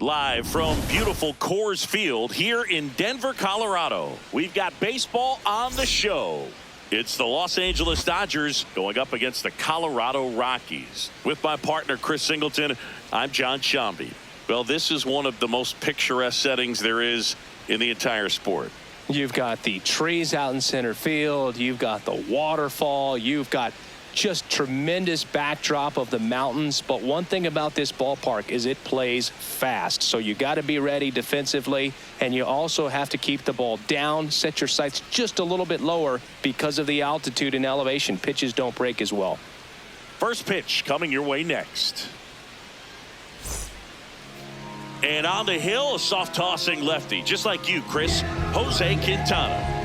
Live from beautiful Coors Field here in Denver, Colorado, we've got baseball on the show. It's the Los Angeles Dodgers going up against the Colorado Rockies. With my partner, Chris Singleton, I'm John Shambi. Well, this is one of the most picturesque settings there is in the entire sport. You've got the trees out in center field. You've got the waterfall. You've got just tremendous backdrop of the mountains. But one thing about this ballpark is it plays fast. So you got to be ready defensively. And you also have to keep the ball down, set your sights just a little bit lower because of the altitude and elevation. Pitches don't break as well. First pitch coming your way next. And on the hill, a soft tossing lefty, just like you, Chris, Jose Quintana.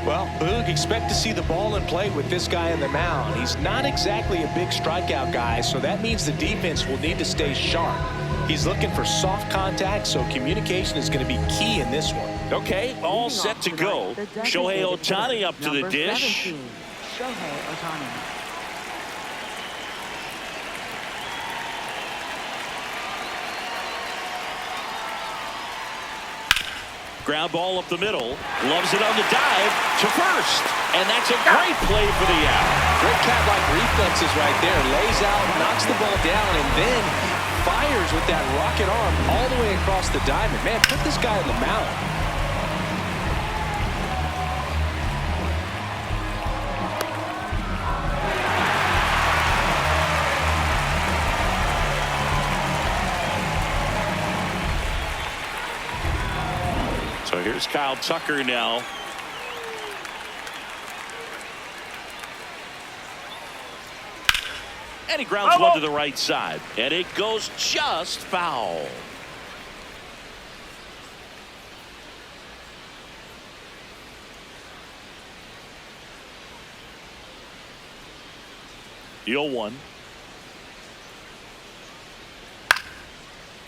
Well, Boog, expect to see the ball in play with this guy on the mound. He's not exactly a big strikeout guy, so that means the defense will need to stay sharp. He's looking for soft contact, so communication is going to be key in this one. Okay, all set to go. Shohei Ohtani up to the dish. Shohei Ohtani. Ground ball up the middle. Loves it on the dive to first. And that's a great play for the out. Great cat-like reflexes right there. Lays out, knocks the ball down, and then fires with that rocket arm all the way across the diamond. Man, put this guy on the mound. So here's Kyle Tucker now. And he grounds one to the right side. And it goes just foul. The 0-1.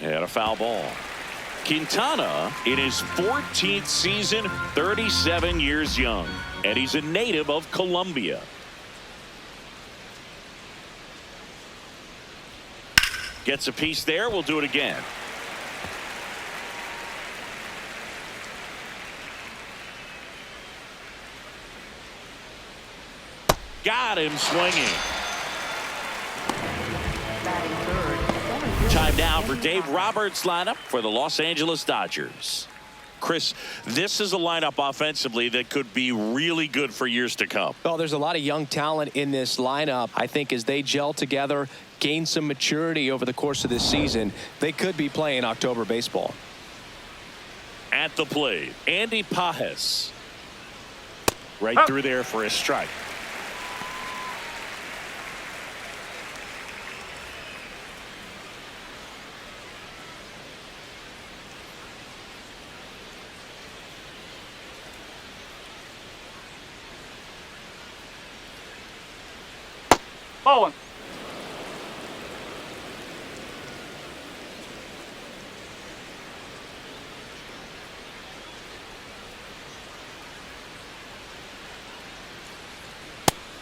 And a foul ball. Quintana in his 14th season, 37 years young, and he's a native of Colombia. Gets a piece there. We'll do it again. Got him swinging. Time now for Dave Roberts' lineup for the Los Angeles Dodgers. Chris, this is a lineup offensively that could be really good for years to come. Well, there's a lot of young talent in this lineup. I think as they gel together, gain some maturity over the course of this season, they could be playing October baseball. At the plate, Andy Pajes. Right through there for a strike. Ball.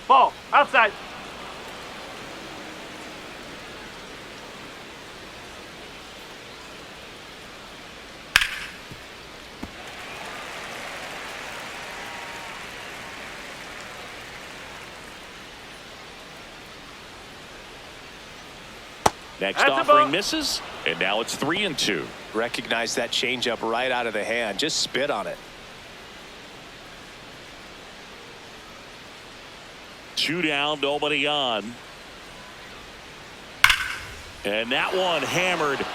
Ball outside. Next offering misses, and now it's 3-2. Recognize that changeup right out of the hand. Just spit on it. 2 down, nobody on. And that one hammered.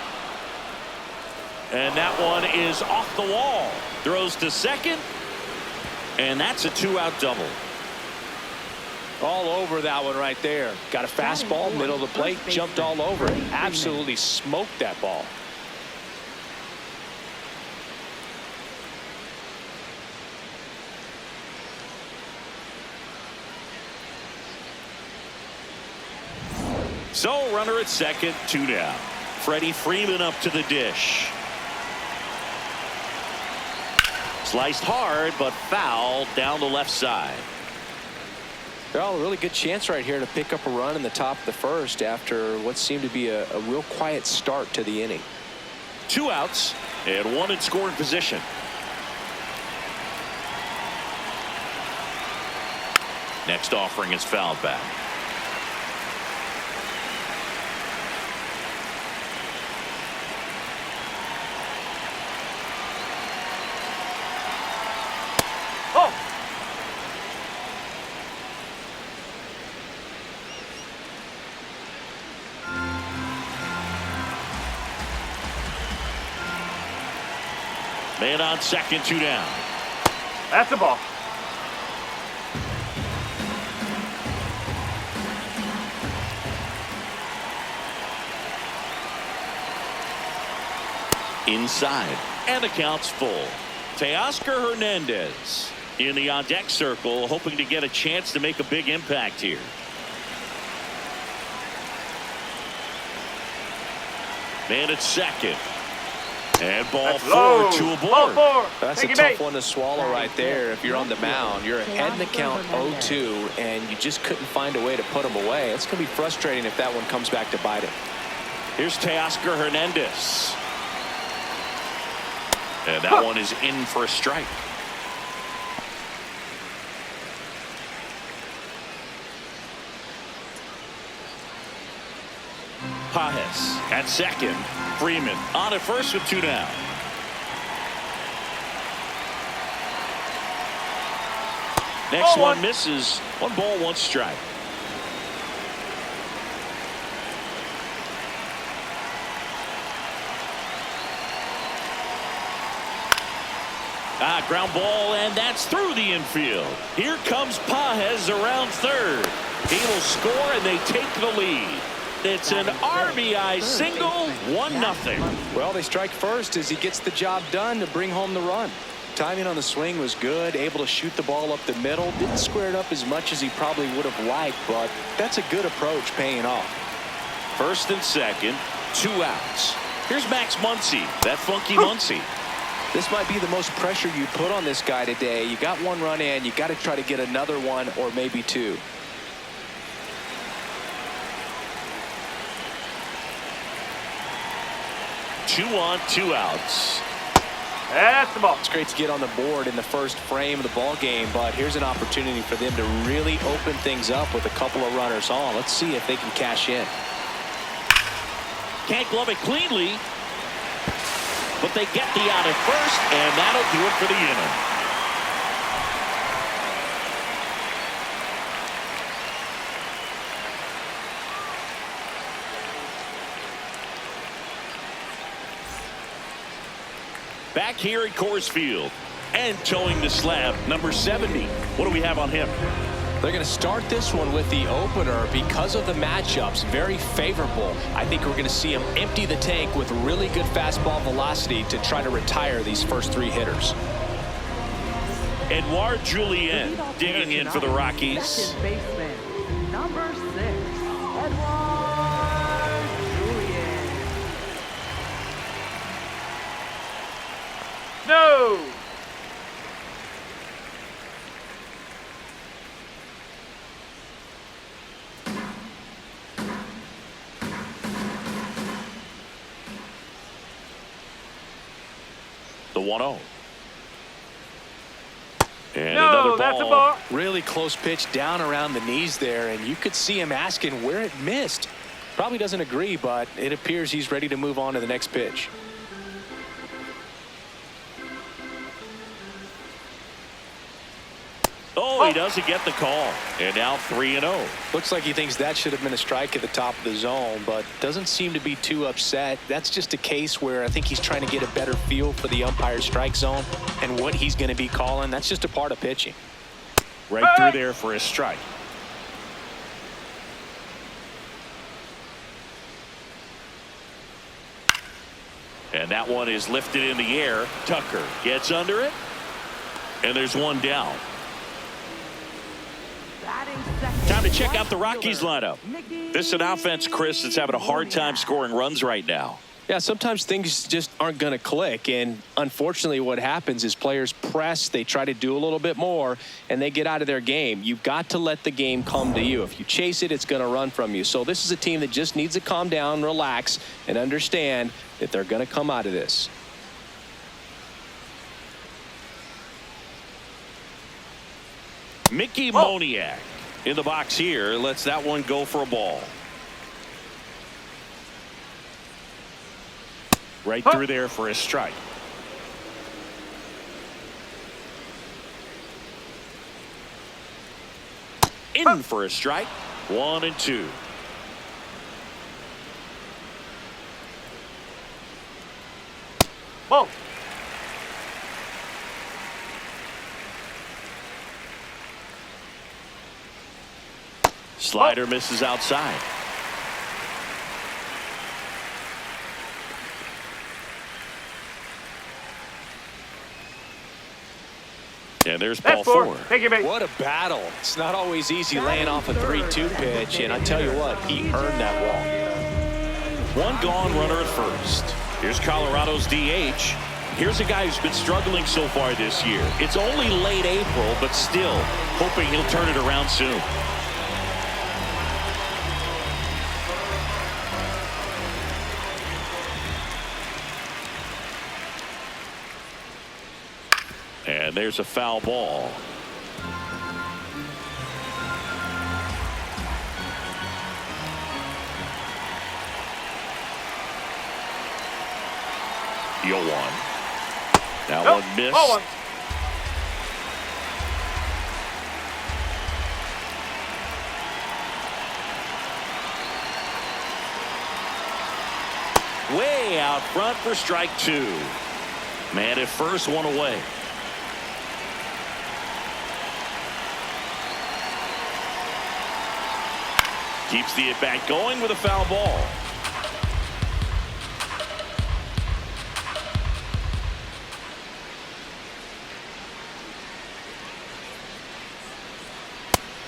And that one is off the wall. Throws to second. And that's a 2-out double. All over that one right there. Got a fastball, middle of the plate, jumped all over it. Absolutely smoked that ball. So runner at second, 2 down. Freddie Freeman up to the dish. Sliced hard, but foul down the left side. Well, a really good chance right here to pick up a run in the top of the first after what seemed to be a real quiet start to the inning. 2 outs and 1 in scoring position. Next offering is fouled back. Oh! Man on second, 2 down. That's the ball. Inside, and the count's full. Teoscar Hernandez in the on-deck circle, hoping to get a chance to make a big impact here. Man at second. And ball That's 4, low. 2 Ball aboard. 4. That's a Take it, tough mate. one to swallow right there if you're on the mound. You're ahead in the count 0-2, and you just couldn't find a way to put them away. It's going to be frustrating if that one comes back to bite him. Here's Teoscar Hernandez. And that one is in for a strike. Pages at second. Freeman on at first with 2 down. Next Ball one 1. misses. 1 ball, 1 strike. Ground ball, and that's through the infield. Here comes Pages around third. He will score, and they take the lead. It's an RBI single, 1-0. Well, they strike first as he gets the job done to bring home the run. Timing on the swing was good, able to shoot the ball up the middle. Didn't square it up as much as he probably would have liked, but that's a good approach paying off. First and second, 2 outs. Here's Max Muncy, that funky Muncy. This might be the most pressure you put on this guy today. You got 1 run in, you got to try to get another 1 or maybe 2. Two on, 2 outs. That's the ball. It's great to get on the board in the first frame of the ball game, but here's an opportunity for them to really open things up with a couple of runners on. Let's see if they can cash in. Can't glove it cleanly, but they get the out at first, and that'll do it for the inning. Back here at Coors Field and towing the slab, number 70. What do we have on him? They're going to start this one with the opener because of the matchups. Very favorable. I think we're going to see him empty the tank with really good fastball velocity to try to retire these first 3 hitters. Edouard Julien digging in for the Rockies. Second baseman, number 6, Edouard Julien. No. The 1-0. And No, another ball. that's a ball. Really close pitch down around the knees there, and you could see him asking where it missed. Probably doesn't agree, but it appears he's ready to move on to the next pitch. Oh, he doesn't get the call. And now 3-0. Looks like he thinks that should have been a strike at the top of the zone, but doesn't seem to be too upset. That's just a case where I think he's trying to get a better feel for the umpire's strike zone and what he's going to be calling. That's just a part of pitching. Right through there for a strike. And that one is lifted in the air. Tucker gets under it. And there's 1 down. Time to check out the Rockies lineup. This is an offense, Chris, that's having a hard time scoring runs right now. Yeah, sometimes things just aren't going to click, and unfortunately what happens is players press, they try to do a little bit more, and they get out of their game. You've got to let the game come to you. If you chase it, it's going to run from you. So this is a team that just needs to calm down, relax, and understand that they're going to come out of this. Mickey Moniak in the box here lets that one go for a ball. Right through there for a strike. In for a strike. 1-2. Whoa. Slider misses outside. And there's ball four. Thank you, mate. What a battle. It's not always easy laying off a 3-2 pitch, and I tell you what, he earned that walk. One gone runner at first. Here's Colorado's DH. Here's a guy who's been struggling so far this year. It's only late April, but still hoping he'll turn it around soon. And there's a foul ball. Yo one. That one missed. Oh, one. Way out front for strike two. Man at first, one away. Keeps the at-bat going with a foul ball.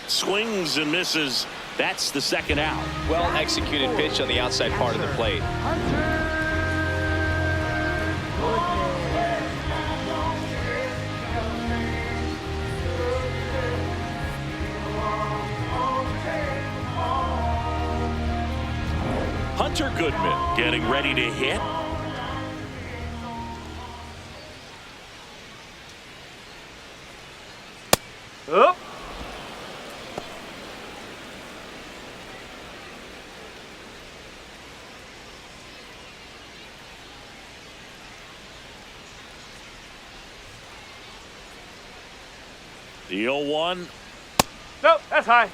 Swings and misses. That's the second out. Well executed pitch on the outside part of the plate. Hunter Goodman getting ready to hit. Up. The 0-1. Nope, that's high.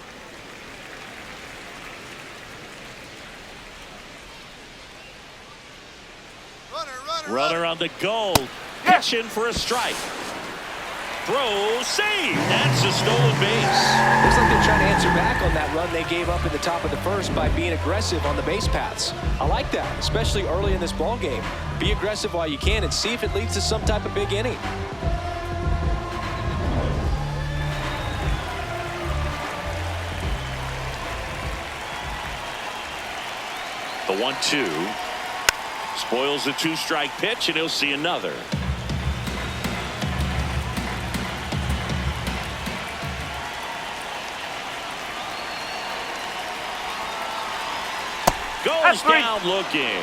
Runner on the go. Pitching for a strike. Throw, save. That's a stolen base. Looks like they're trying to answer back on that run they gave up in the top of the first by being aggressive on the base paths. I like that, especially early in this ball game. Be aggressive while you can and see if it leads to some type of big inning. The 1-2. Spoils the two-strike pitch, and he'll see another. Goes down looking.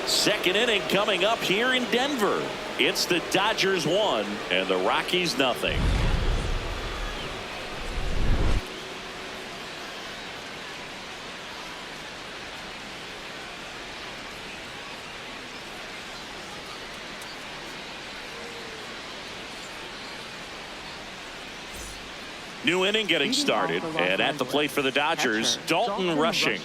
Second inning coming up here in Denver. It's the Dodgers 1 and the Rockies nothing. New inning getting started, and at the plate for the Dodgers, Dalton Rushing.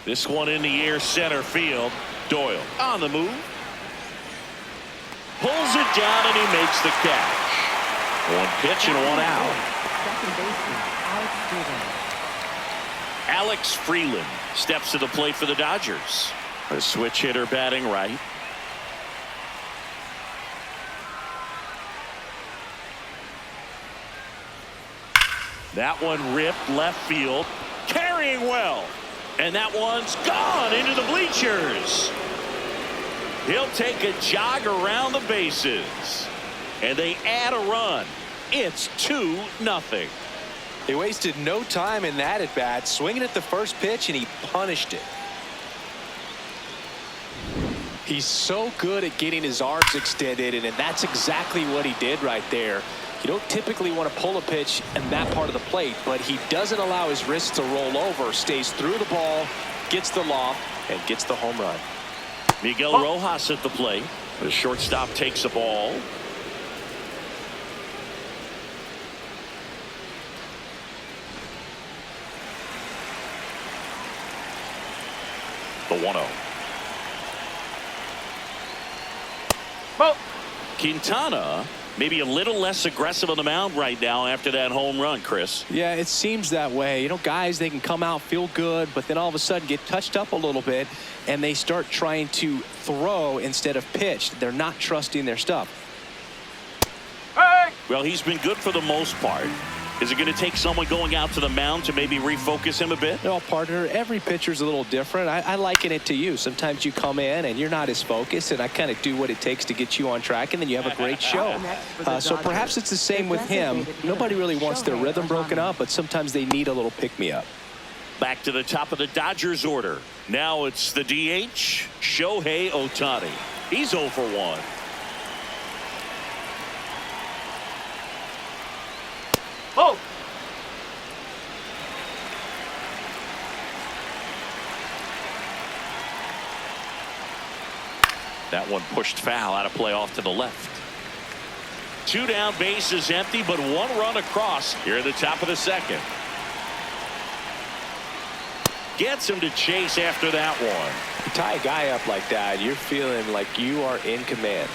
This one in the air, center field. Doyle on the move. Pulls it down, and he makes the catch. One pitch and one out. Second baseman, Alex Freeland steps to the plate for the Dodgers. A switch hitter batting right. That one ripped left field, carrying well. And that one's gone into the bleachers. He'll take a jog around the bases. And they add a run. It's 2-0. He wasted no time in that at bat, swinging at the first pitch, and he punished it. He's so good at getting his arms extended, and that's exactly what he did right there. You don't typically want to pull a pitch in that part of the plate, but he doesn't allow his wrists to roll over, stays through the ball, gets the loft, and gets the home run. Miguel Rojas at the plate. The shortstop takes the ball. The 1-0. Quintana maybe a little less aggressive on the mound right now after that home run, Chris. Yeah, it seems that way. You know, guys, they can come out, feel good, but then all of a sudden get touched up a little bit, and they start trying to throw instead of pitch. They're not trusting their stuff. Well, he's been good for the most part. Is it going to take someone going out to the mound to maybe refocus him a bit? No, partner, every pitcher's a little different. I liken it to you. Sometimes you come in and you're not as focused, and I kind of do what it takes to get you on track, and then you have a great show. So perhaps it's the same with him. Nobody really wants their rhythm broken up, but sometimes they need a little pick-me-up. Back to the top of the Dodgers order. Now it's the DH, Shohei Ohtani. He's 0 for 1. Oh! That one pushed foul, out of play off to the left. 2 down, bases empty, but 1 run across here at the top of the second. Gets him to chase after that one. You tie a guy up like that, you're feeling like you are in command.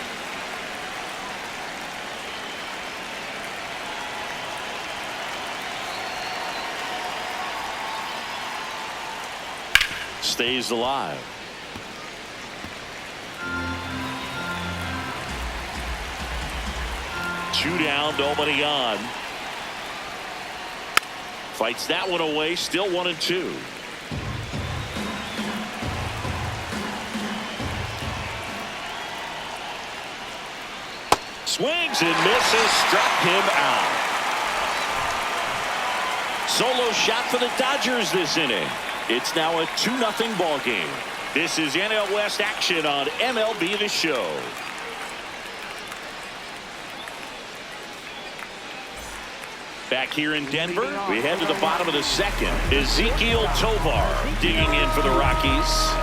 Stays alive. Two down, nobody on. Fights that one away, still 1-2. Swings and misses, struck him out. Solo shot for the Dodgers this inning. It's now a 2-0 ball game. This is NL West action on MLB The Show. Back here in Denver, we head to the bottom of the second. Ezekiel Tovar digging in for the Rockies.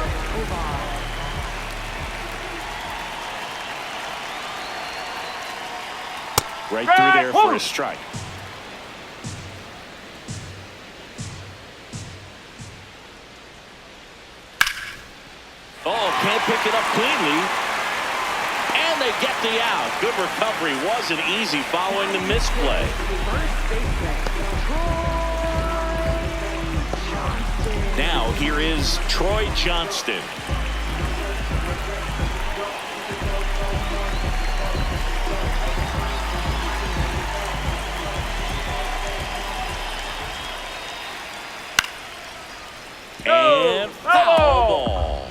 Right through there for a strike. Oh, can't pick it up cleanly. And they get the out. Good recovery. Wasn't easy following the misplay. Now here is Troy Johnston. And foul ball.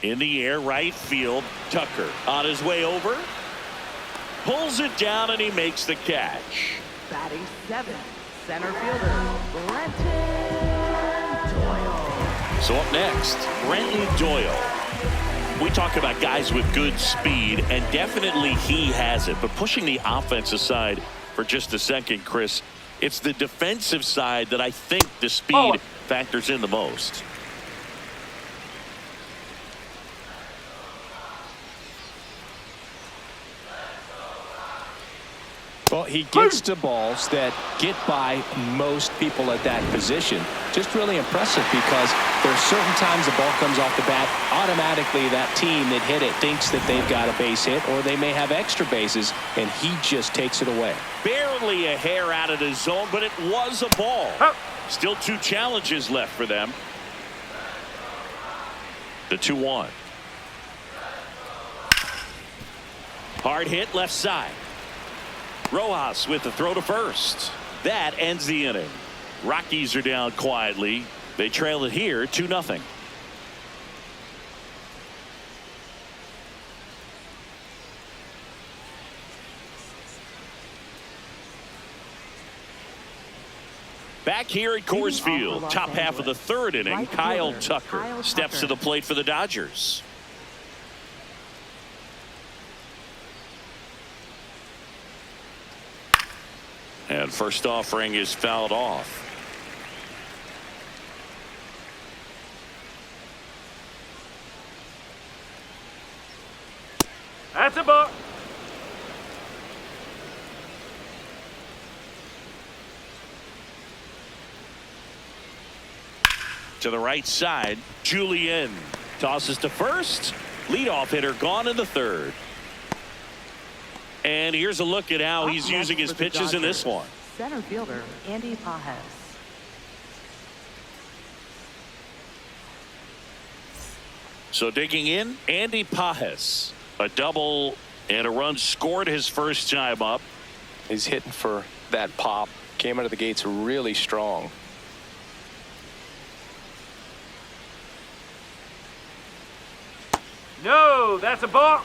In the air, right field. Tucker on his way over. Pulls it down and he makes the catch. Batting 7th, center fielder, Brenton Doyle. So up next, Brenton Doyle. We talk about guys with good speed, and definitely he has it. But pushing the offensive side for just a second, Chris, it's the defensive side that I think the speed factors in the most. Well, he gets to balls that get by most people at that position. Just really impressive because there are certain times the ball comes off the bat, automatically that team that hit it thinks that they've got a base hit, or they may have extra bases, and he just takes it away. Barely a hair out of the zone, but it was a ball. Still 2 challenges left for them. The 2-1. Hard hit left side. Rojas with the throw to first. That ends the inning. Rockies are down quietly. They trail it here 2-0. Back here at Coors Field, top half of the third inning, Kyle Tucker steps to the plate for the Dodgers. And first offering is fouled off. That's a ball. To the right side, Julian tosses to first. Leadoff hitter gone in the third. And here's a look at how he's using his pitches in this one. Center fielder Andy Pajes. So digging in, Andy Pajes. A double and a run scored his first time up. He's hitting for that pop. Came out of the gates really strong. No, that's a ball.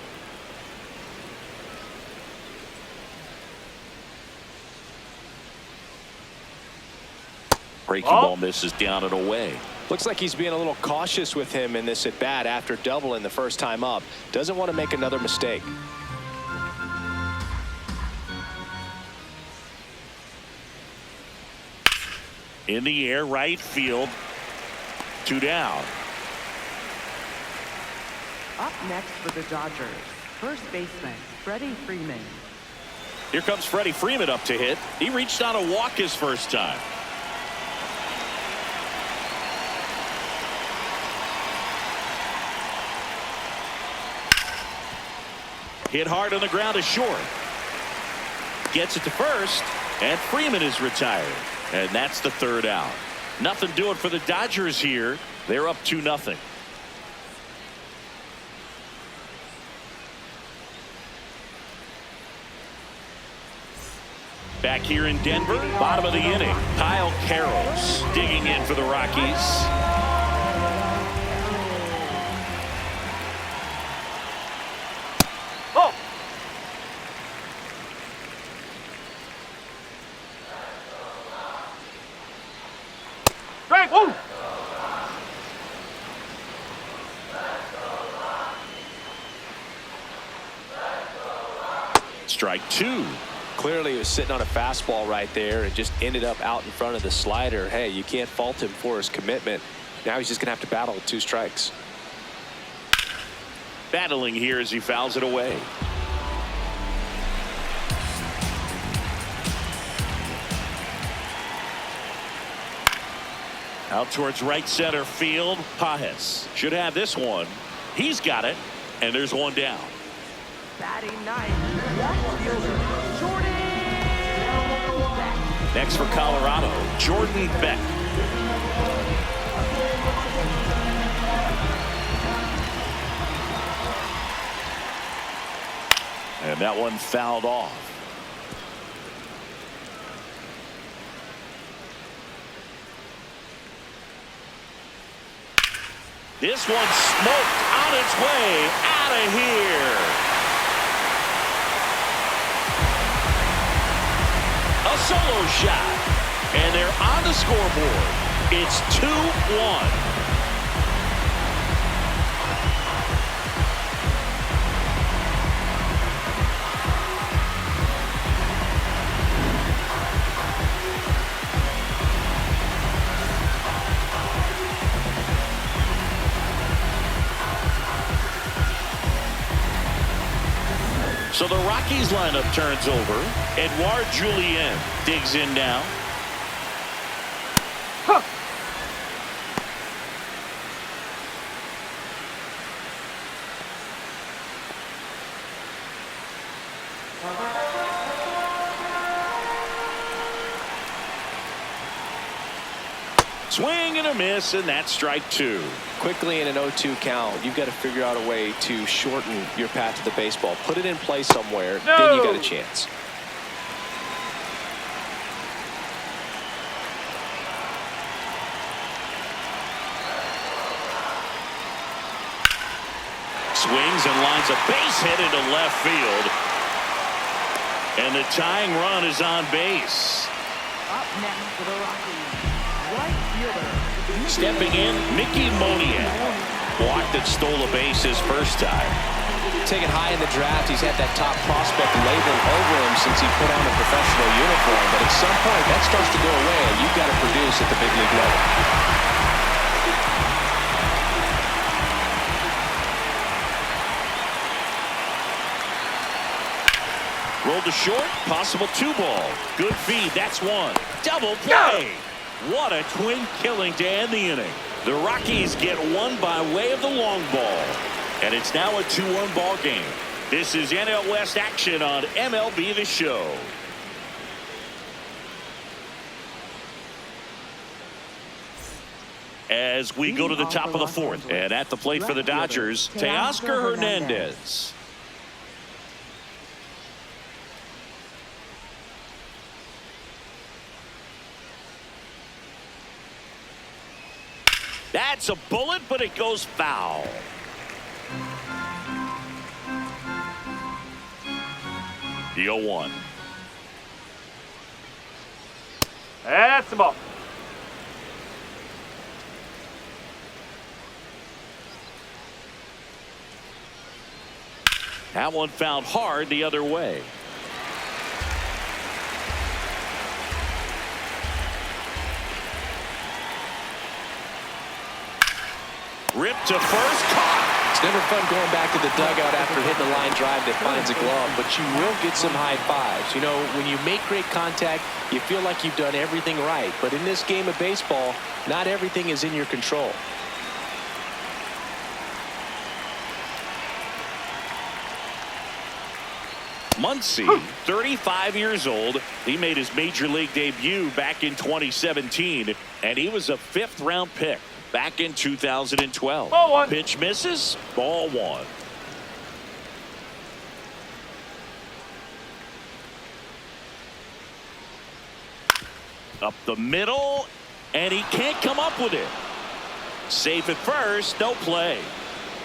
Breaking ball misses down and away. Looks like he's being a little cautious with him in this at bat after doubling the first time up. Doesn't want to make another mistake. In the air, right field. 2 down. Up next for the Dodgers, first baseman Freddie Freeman. Here comes Freddie Freeman up to hit. He reached on a walk his first time. Hit hard on the ground to short. Gets it to first, and Freeman is retired. And that's the third out. Nothing doing for the Dodgers here. They're up 2-0. Back here in Denver, bottom of the inning, Kyle Carroll's digging in for the Rockies. Oh! Strike one! Strike 2. Clearly he was sitting on a fastball right there and just ended up out in front of the slider. Hey, you can't fault him for his commitment. Now he's just going to have to battle with 2 strikes. Battling here as he fouls it away. Out towards right center field. Pajes should have this one. He's got it, and there's one down. Batting ninth, left fielder Jordan Beck. Next for Colorado, Jordan Beck. And that one fouled off. This one smoked on its way out of here. A solo shot, and they're on the scoreboard. It's 2-1. So the Rockies lineup turns over. Edouard Julien digs in now. Huh. Swing and a miss, and that's strike two. Quickly in an 0-2 count, you've got to figure out a way to shorten your path to the baseball. Put it in play somewhere, then you got a chance. Swings and lines a base hit into left field. And the tying run is on base. Up next for the Rockies, right fielder. Stepping in, Mickey Moniak. Walked and stole a base his first time. Taken high in the draft, he's had that top prospect label over him since he put on a professional uniform. But at some point, that starts to go away, and you've got to produce at the big league level. Rolled to short, possible 2-ball. Good feed, that's one. Double play. What a twin killing to end the inning. The Rockies get one by way of the long ball. And it's now a 2-1 ball game. This is NL West action on MLB The Show. As we go to the top of the fourth. And at the plate for the Dodgers, Teoscar Hernandez. That's a bullet, but it goes foul. The 0-1. That's the ball. That one fouled hard the other way. Ripped to first, caught. It's never fun going back to the dugout after hitting a line drive that finds a glove, but you will get some high fives. You know, when you make great contact, you feel like you've done everything right. But in this game of baseball, not everything is in your control. Muncy, 35 years old. He made his major league debut back in 2017, and he was a 5th-round pick back in 2012. Ball one. Pitch misses, ball one. Up the middle, and he can't come up with it. Safe at first, no play.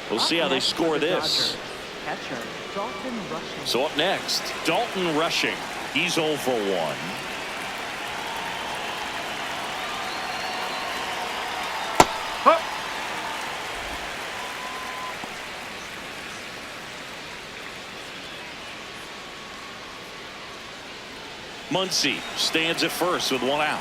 We'll see how they score this. Catcher, Dalton Rushing. So up next, Dalton Rushing. He's 0 for 1. Huh. Muncy stands at first with 1 out.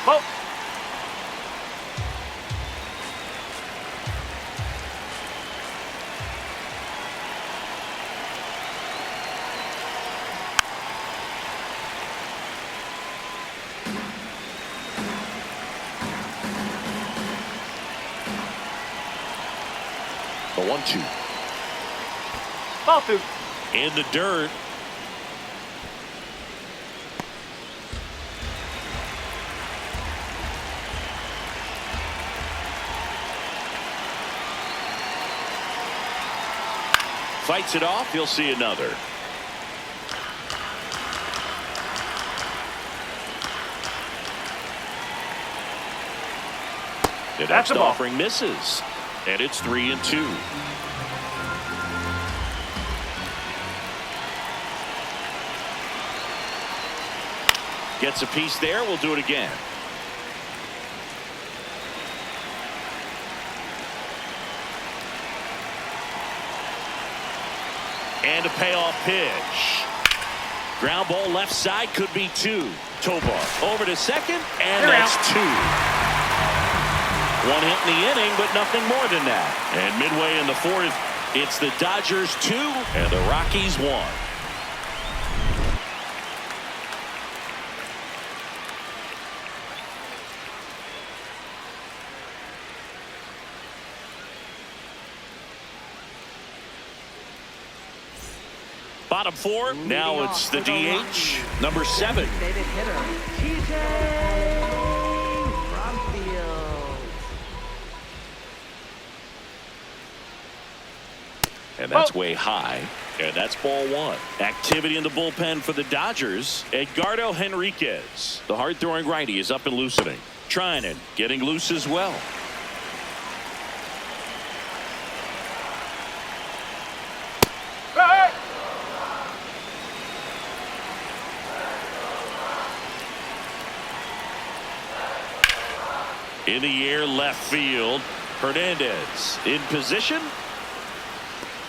Ball. The 1-2. Ball two. In the dirt. Fights it off. He'll see another. The next a ball. offering misses. And it's 3-2. Gets a piece there. We'll do it again. And a payoff pitch. Ground ball left side, could be 2. Tobar over to second, and They're that's out. 2. 1 hit in the inning, but nothing more than that. And midway in the fourth, it's the Dodgers 2 and the Rockies 1. Bottom bottom four. Now it's the DH, number 7. Designated hitter, TJ from field. And that's way high. And that's ball 1. Activity in the bullpen for the Dodgers. Edgardo Henriquez, the hard-throwing righty, is up and loosening. Trinan getting loose as well. Hey! In the air, left field. Hernandez in position.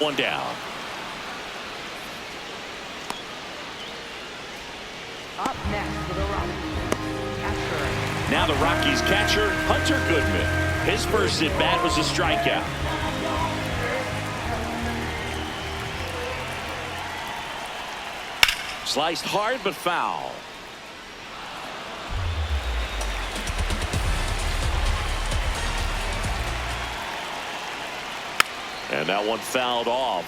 1 down. Up next for the Rockies, catcher. Now the Rockies catcher, Hunter Goodman. His first at-bat was a strikeout. Sliced hard but foul. And that one fouled off.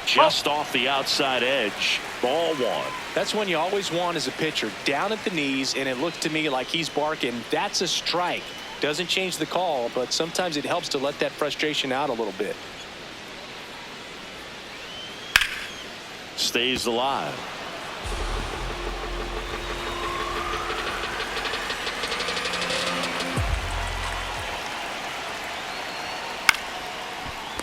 Just off the outside edge. Ball 1. That's when you always want as a pitcher, down at the knees, and it looked to me like he's barking, that's a strike. Doesn't change the call, but sometimes it helps to let that frustration out a little bit. Stays alive.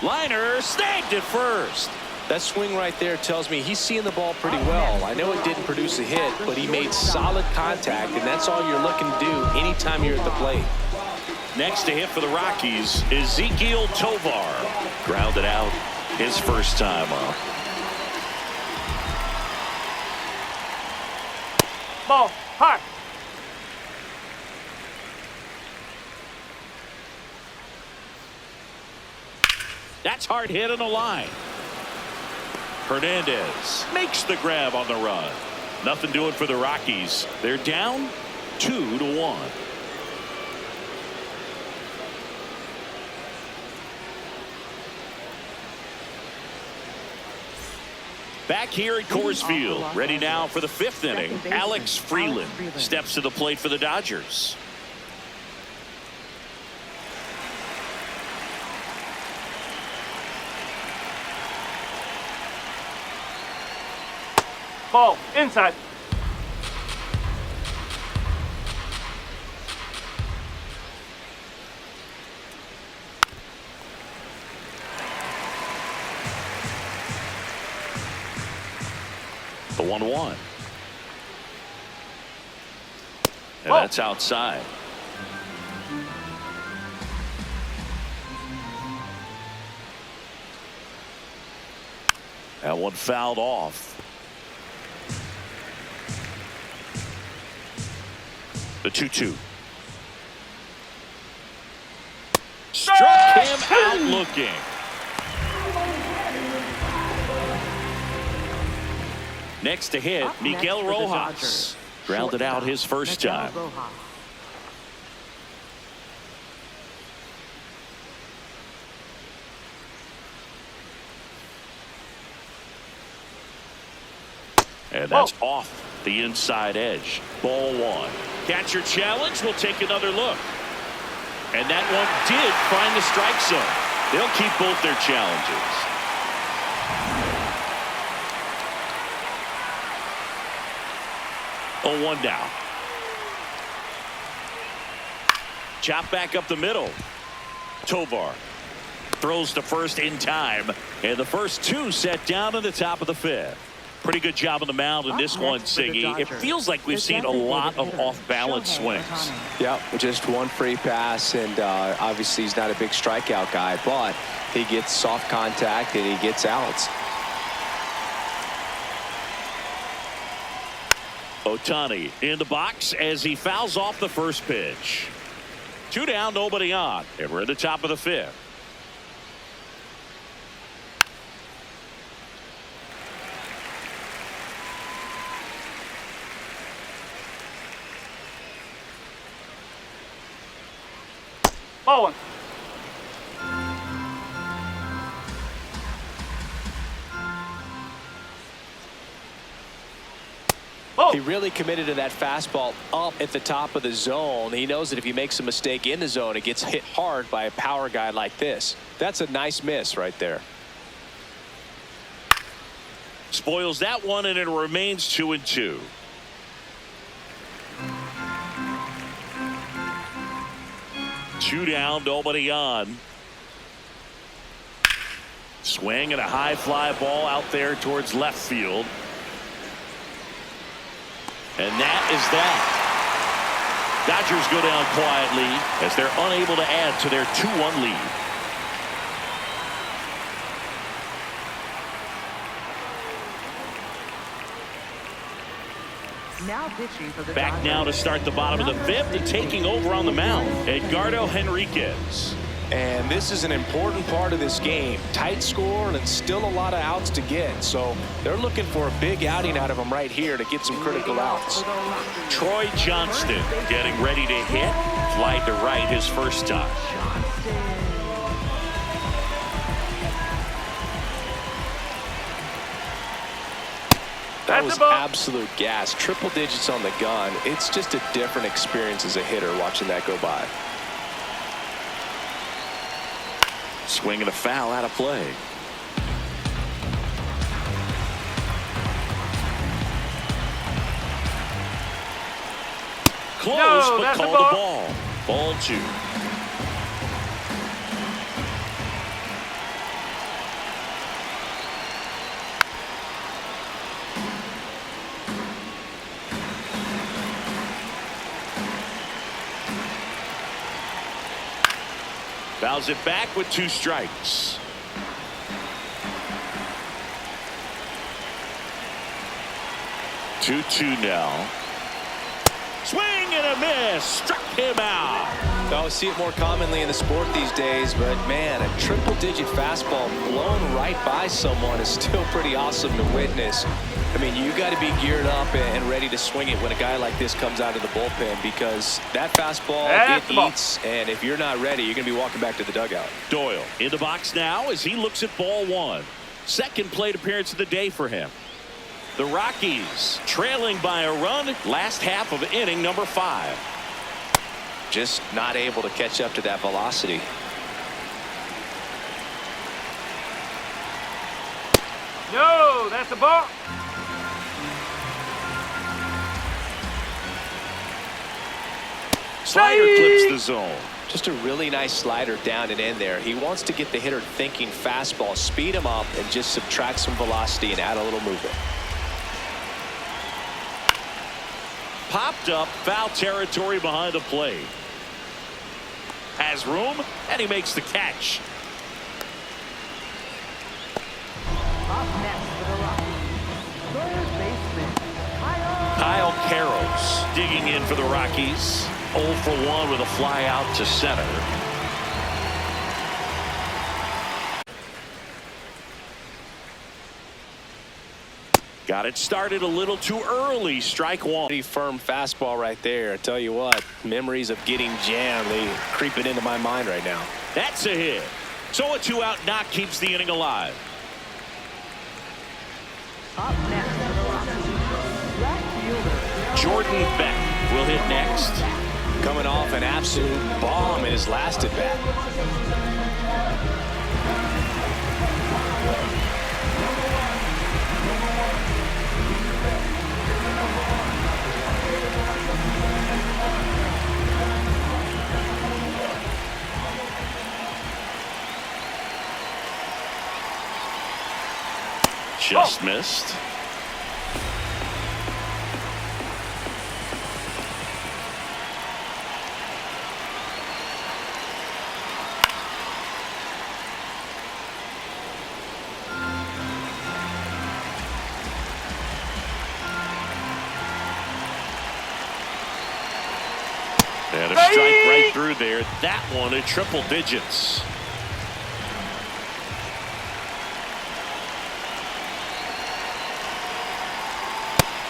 Liner snagged at first. That swing right there tells me he's seeing the ball pretty well. I know it didn't produce a hit, but he made solid contact, and that's all you're looking to do anytime you're at the plate. Next to hit for the Rockies, Ezequiel Tovar. Grounded out his first time up. Ball, high. That's hard hit on the line. Hernandez makes the grab on the run. Nothing doing for the Rockies. They're down 2-1. Back here at Coors Field, ready now for the 5th inning. Alex Freeland steps to the plate for the Dodgers. Ball, inside. The 1-1. And that's outside. That one fouled off. The 2-2. Struck him out looking. Next to hit, Up next Miguel for the Rojas. Dodgers, Grounded out his first Miguel time. Rojas. And that's off the inside edge. Ball 1. Catcher challenge. We'll take another look. And that one did find the strike zone. They'll keep both their challenges. Oh, 1 down. Chop back up the middle. Tovar throws to first in time. And the first 2 set down in the top of the 5th. Pretty good job on the mound in this one, Siggy. It feels like we've seen a lot of off-balance swings. Yeah, just one free pass, and obviously he's not a big strikeout guy, but he gets soft contact and he gets outs. Ohtani in the box as he fouls off the first pitch. 2 down, nobody on, and we're at the top of the 5th. Ball one. He really committed to that fastball up at the top of the zone. He knows that if he makes a mistake in the zone, it gets hit hard by a power guy like this. That's a nice miss right there. Spoils that one, and it remains 2-2. Two down, nobody on. Swing and a high fly ball out there towards left field. And that is that. Dodgers go down quietly as they're unable to add to their 2-1 lead. Now pitching for the Back Dodgers. now to start the bottom of the fifth and taking over on the mound, Edgardo Henriquez. And this is an important part of this game. Tight score and still a lot of outs to get. So they're looking for a big outing out of him right here to get some critical outs. Troy Johnston getting ready to hit. Flied to right his first time. That was absolute gas. Triple digits on the gun. It's just a different experience as a hitter watching that go by. Swing and a foul out of play. Close, No, but that's a called the ball. ball. Ball two. Fouls it back with 2 strikes. Two now. Swing and a miss. Struck him out. I see it more commonly in the sport these days, but man, a triple-digit fastball blown right by someone is still pretty awesome to witness. I mean, you got to be geared up and ready to swing it when a guy like this comes out of the bullpen, because that fastball, it eats, and if you're not ready, you're going to be walking back to the dugout. Doyle in the box now as he looks at ball one. Second plate appearance of the day for him. The Rockies trailing by a run last half of inning number 5. Just not able to catch up to that velocity. No, that's a ball. Slider clips the zone. Just a really nice slider down and in there. He wants to get the hitter thinking fastball, speed him up, and just subtract some velocity and add a little movement. Popped up, foul territory behind the plate. Has room, and he makes the catch. Up next for the Rockies, third baseman, Kyle Carroll's digging in for the Rockies. 0 for 1 with a fly out to center. Got it started a little too early. Strike one. Pretty firm fastball right there. I tell you what, memories of getting jammed, they creeping into my mind right now. That's a hit. So a 2-out knock keeps the inning alive. up next for the Rockies, left fielder, Jordan Beck will hit next. Coming off an absolute bomb in his last at bat. Just missed. And a strike right through there. That one at triple digits.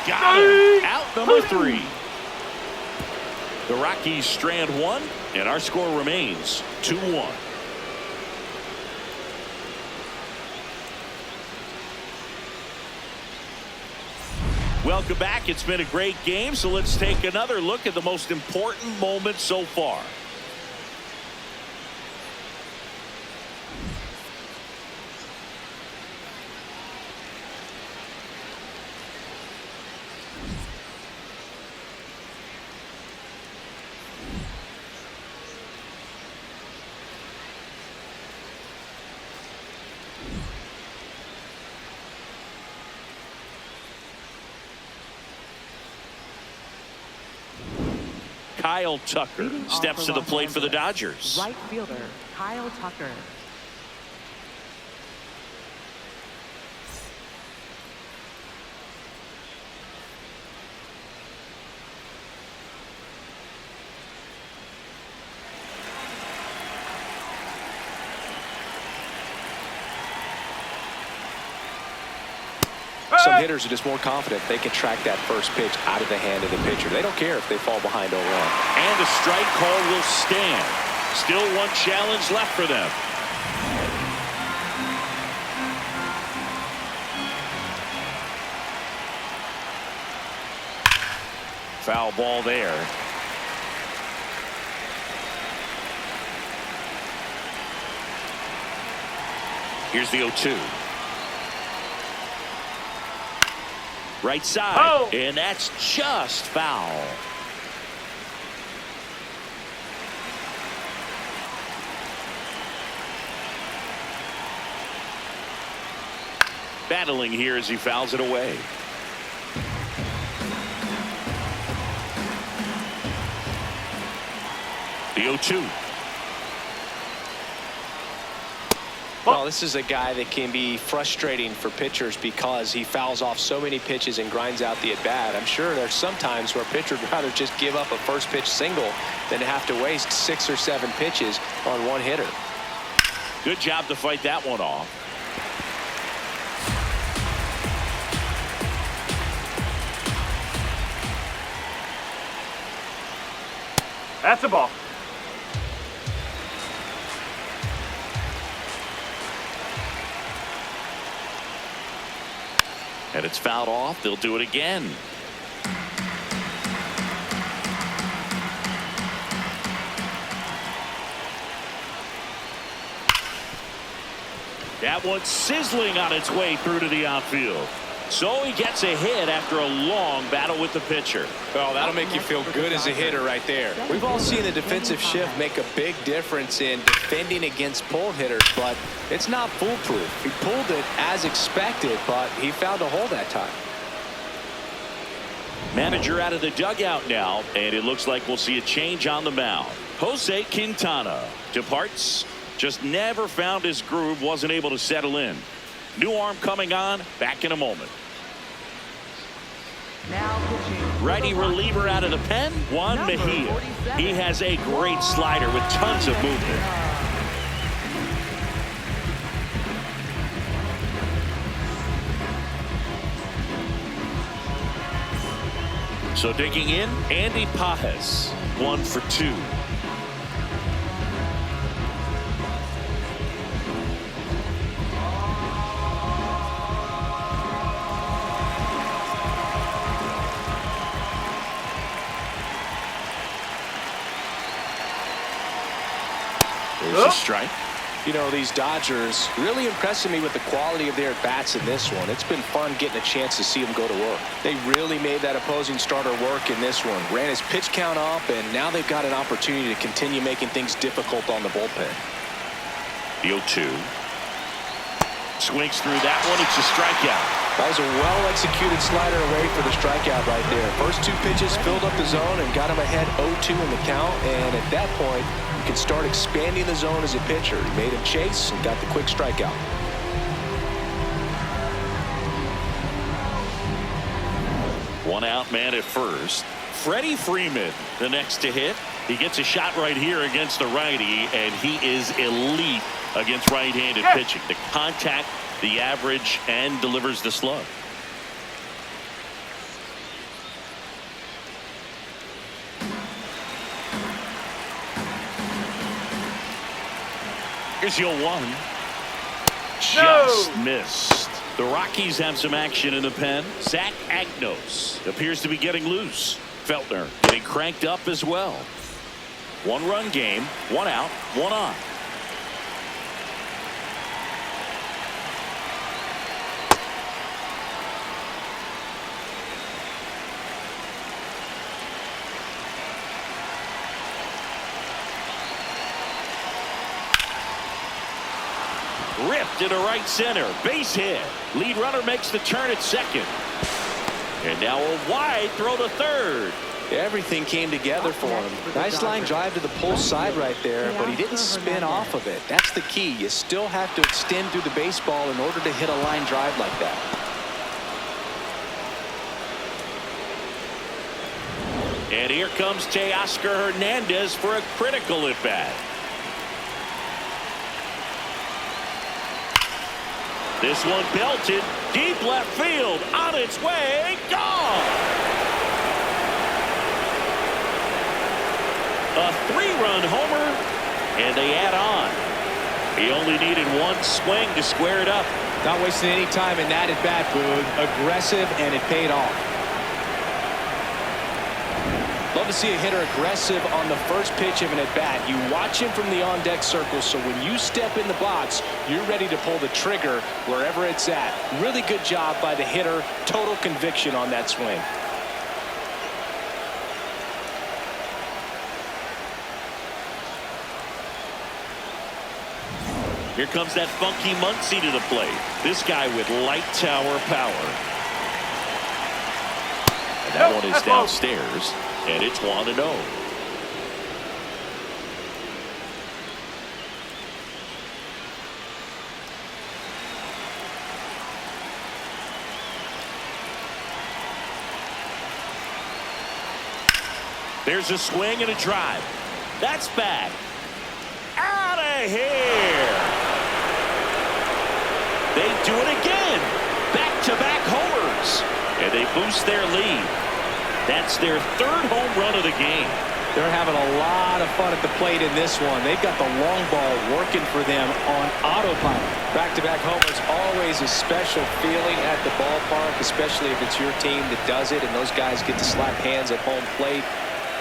Got him. Out number 3. The Rockies strand one. And our score remains 2-1. Welcome back. It's been a great game, so let's take another look at the most important moment so far. Kyle Tucker steps to the plate for the Dodgers. Right fielder, Kyle Tucker. Some hitters are just more confident they can track that first pitch out of the hand of the pitcher. They don't care if they fall behind 0-1. And the strike call will stand. Still one challenge left for them. Foul ball there. Here's the 0-2. Right side, oh, and that's just foul. Battling here as he fouls it away. The 0-2. Well, this is a guy that can be frustrating for pitchers because he fouls off so many pitches and grinds out the at-bat. I'm sure there's some times where a pitcher would rather just give up a first pitch single than to have to waste 6 or 7 pitches on one hitter. Good job to fight that one off. that's a ball. And it's fouled off. They'll do it again. That one's sizzling on its way through to the outfield. So he gets a hit after a long battle with the pitcher. Well, that'll make you feel good as a hitter right there. We've all seen the defensive shift make a big difference in defending against pull hitters, but it's not foolproof. He pulled it as expected, but he found a hole that time. Manager out of the dugout now, and it looks like we'll see a change on the mound. Jose Quintana departs. Just never found his groove, wasn't able to settle in. New arm coming on, back in a moment. Now pitching. Righty reliever out of the pen, Juan Number Mejia. 47. He has a great slider with tons of movement. So digging in, Andy Pajes, 1 for 2. There's a strike. You know, these Dodgers really impressing me with the quality of their bats in this one. It's been fun getting a chance to see them go to work. They really made that opposing starter work in this one. Ran his pitch count up, and now they've got an opportunity to continue making things difficult on the bullpen. The 0-2. Swings through that one. It's a strikeout. That was a well-executed slider away for the strikeout right there. First 2 pitches filled up the zone and got him ahead 0-2 in the count, and at that point, you can start expanding the zone as a pitcher. He made him chase and got the quick strikeout. One out man at first. Freddie Freeman, the next to hit. He gets a shot right here against the righty, and he is elite against right-handed pitching. The contact, the average, and delivers the slug. Here's your 1. Just missed. The Rockies have some action in the pen. Zach Agnos appears to be getting loose. Feltner getting cranked up as well. 1-run game, 1 out, 1 on. Ripped into right center. Base hit. Lead runner makes the turn at second. And now a wide throw to third. Everything came together for him. Nice line drive to the pull side right there, but he didn't spin off of it. That's the key. You still have to extend through the baseball in order to hit a line drive like that. And here comes Teoscar Hernandez for a critical at bat. This one belted deep left field, on its way, gone. A 3-run homer, and they add on. He only needed 1 swing to square it up. Not wasting any time in that at bat, Boog. Aggressive, and it paid off. Love to see a hitter aggressive on the first pitch of an at-bat. You watch him from the on-deck circle, so when you step in the box, you're ready to pull the trigger wherever it's at. Really good job by the hitter. Total conviction on that swing. Here comes that funky Muncy to the plate. This guy with light tower power. And that one is downstairs. And it's 1-0. There's a swing and a drive. That's back. Out of here. They do it again. Back-to-back homers. And they boost their lead. That's their 3rd home run of the game. They're having a lot of fun at the plate in this one. They've got the long ball working for them on autopilot. Back-to-back homers, always a special feeling at the ballpark, especially if it's your team that does it and those guys get to slap hands at home plate.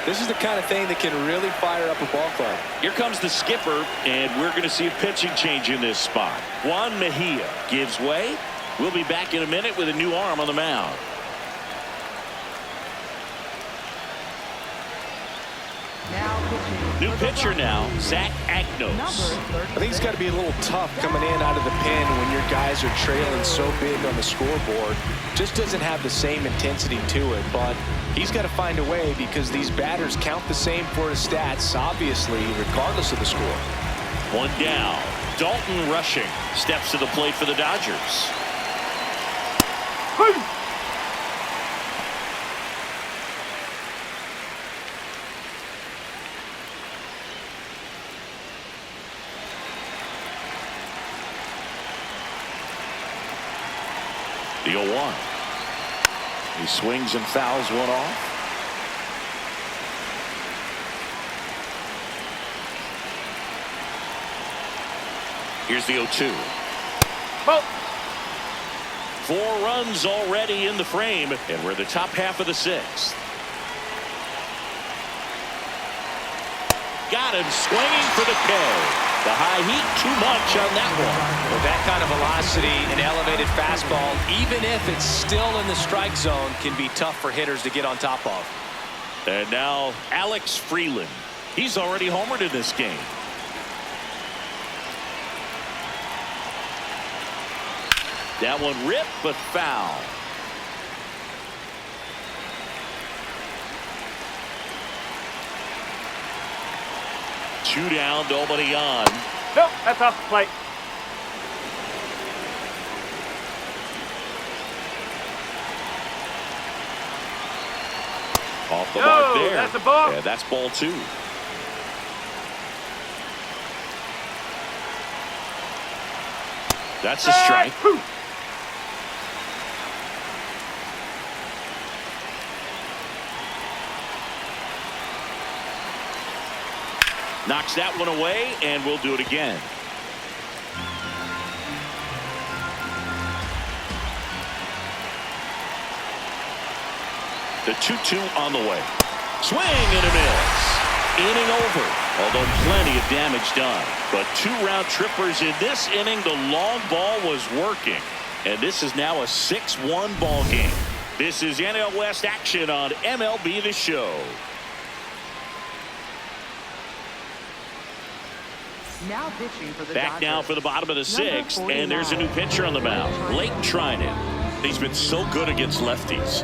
This is the kind of thing that can really fire up a ball club. Here comes the skipper, and we're going to see a pitching change in this spot. Juan Mejia gives way. We'll be back in a minute with a new arm on the mound. New pitcher now, Zach Agnos. I think it's got to be a little tough coming in out of the pen when your guys are trailing so big on the scoreboard. Just doesn't have the same intensity to it, but he's got to find a way because these batters count the same for his stats, obviously, regardless of the score. 1 down. Dalton Rushing steps to the plate for the Dodgers. The 0-1. He swings and fouls one off. Here's the 0-2. Ball. 4 runs already in the frame, and we're in the top half of the 6th. Got him swinging for the K. The high heat, too much on that one. With that kind of velocity, an elevated fastball, even if it's still in the strike zone, can be tough for hitters to get on top of. And now Alex Freeland. He's already homered in this game. That one ripped but foul. Two down, nobody on. Nope, that's off the plate. Off the mark there. That's a ball. Yeah, that's ball 2. That's a strike. Knocks that one away, and we'll do it again. The 2-2 on the way. Swing and a miss. Inning over, although plenty of damage done. But 2 round trippers in this inning. The long ball was working. And this is now a 6-1 ball game. This is NL West action on MLB The Show. Now pitching for the Back Dodgers. now for the bottom of the 6th, and there's a new pitcher on the mound, Blake Trinan. He's been so good against lefties.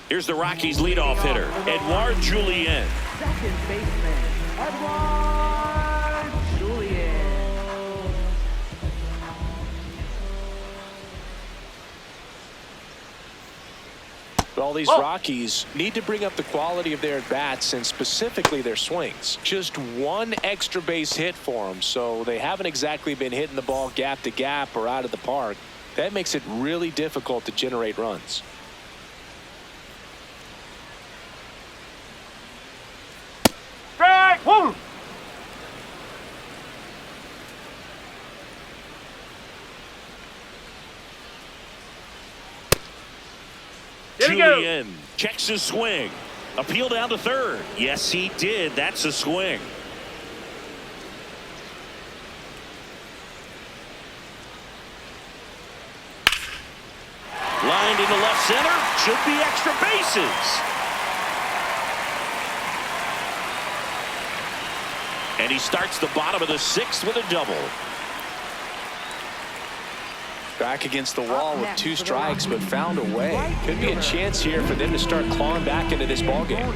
Here's the Rockies leadoff hitter, Edouard Julien. Second baseman, Edouard Julien. All these Rockies need to bring up the quality of their at-bats and specifically their swings. Just 1 extra base hit for them, so they haven't exactly been hitting the ball gap to gap or out of the park. That makes it really difficult to generate runs. Strike one. Julien checks his swing. Appeal down to third. Yes, he did. That's a swing. Lined into left center. Should be extra bases. And he starts the bottom of the 6th with a double. Back against the wall with 2 strikes, but found a way. Could be a chance here for them to start clawing back into this ball game.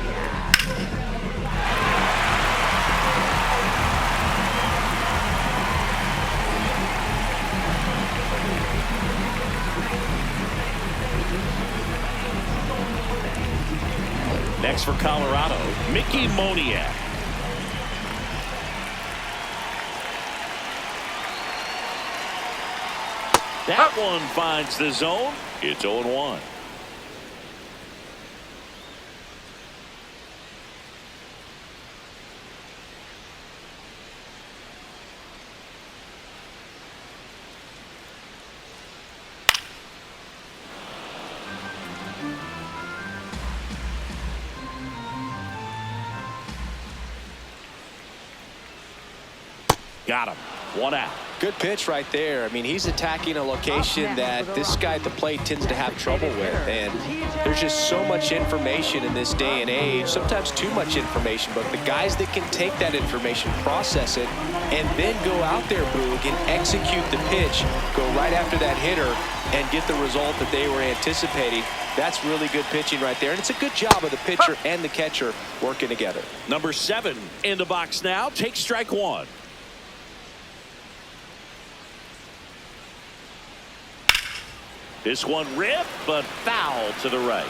Next for Colorado, Mickey Moniak. That one finds the zone. It's 0-1. Got him. 1 out. Good pitch right there. I mean, he's attacking a location that this guy at the plate tends to have trouble with. And there's just so much information in this day and age, sometimes too much information. But the guys that can take that information, process it, and then go out there, Boog, and execute the pitch, go right after that hitter, and get the result that they were anticipating. That's really good pitching right there. And it's a good job of the pitcher and the catcher working together. Number 7 in the box now. Takes strike 1. This one ripped, but foul to the right.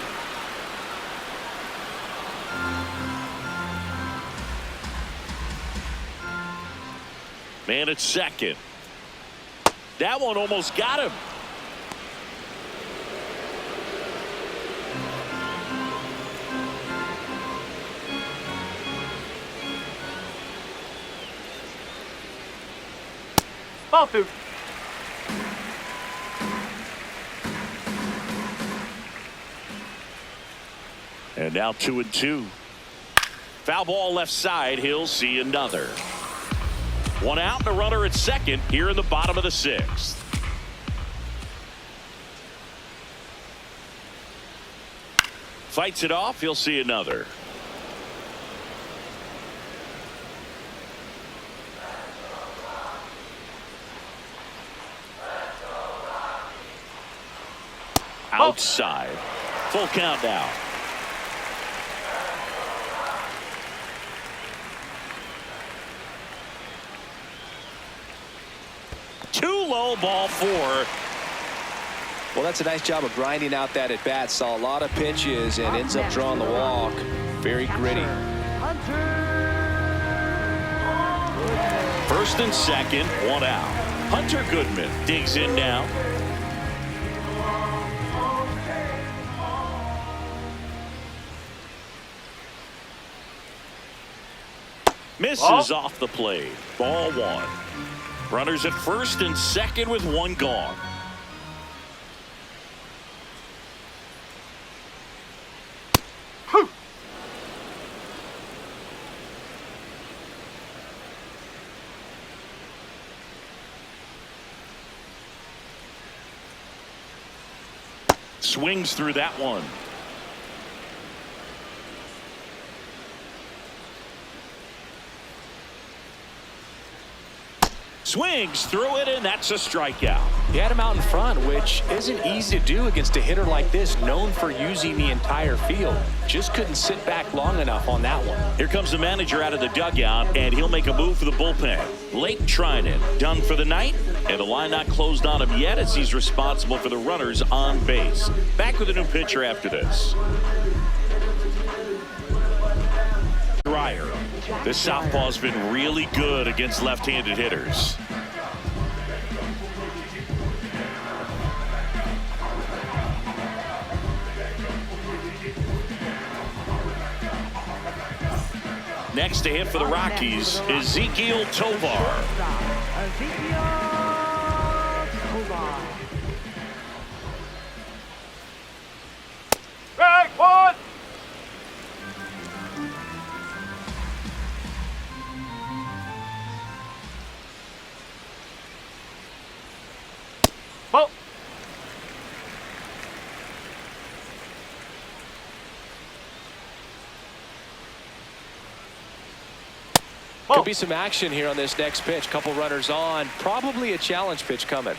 Man at second. That one almost got him. Ball 2. And now 2-2. Foul ball left side. He'll see another. 1 out and a runner at second here in the bottom of the 6th. Fights it off. He'll see another. Outside. Full count now. Low, ball 4. Well, that's a nice job of grinding out that at bat. Saw a lot of pitches and ends up drawing the walk. Very gritty. First and second, 1 out. Hunter Goodman digs in now. Misses off the plate. Ball 1. Runners at first and second with one gone. Swings through that one. Swings through it, and that's a strikeout. He had him out in front, which isn't easy to do against a hitter like this, known for using the entire field. Just couldn't sit back long enough on that one. Here comes the manager out of the dugout, and he'll make a move for the bullpen. Blake Trinan done for the night, and the line not closed on him yet as he's responsible for the runners on base. Back with a new pitcher after this. Dreyer. This southpaw's been really good against left-handed hitters. Next to hit for the Rockies, Ezequiel Tovar. Strike one. Ball. Could be some action here on this next pitch. Couple runners on. Probably a challenge pitch coming.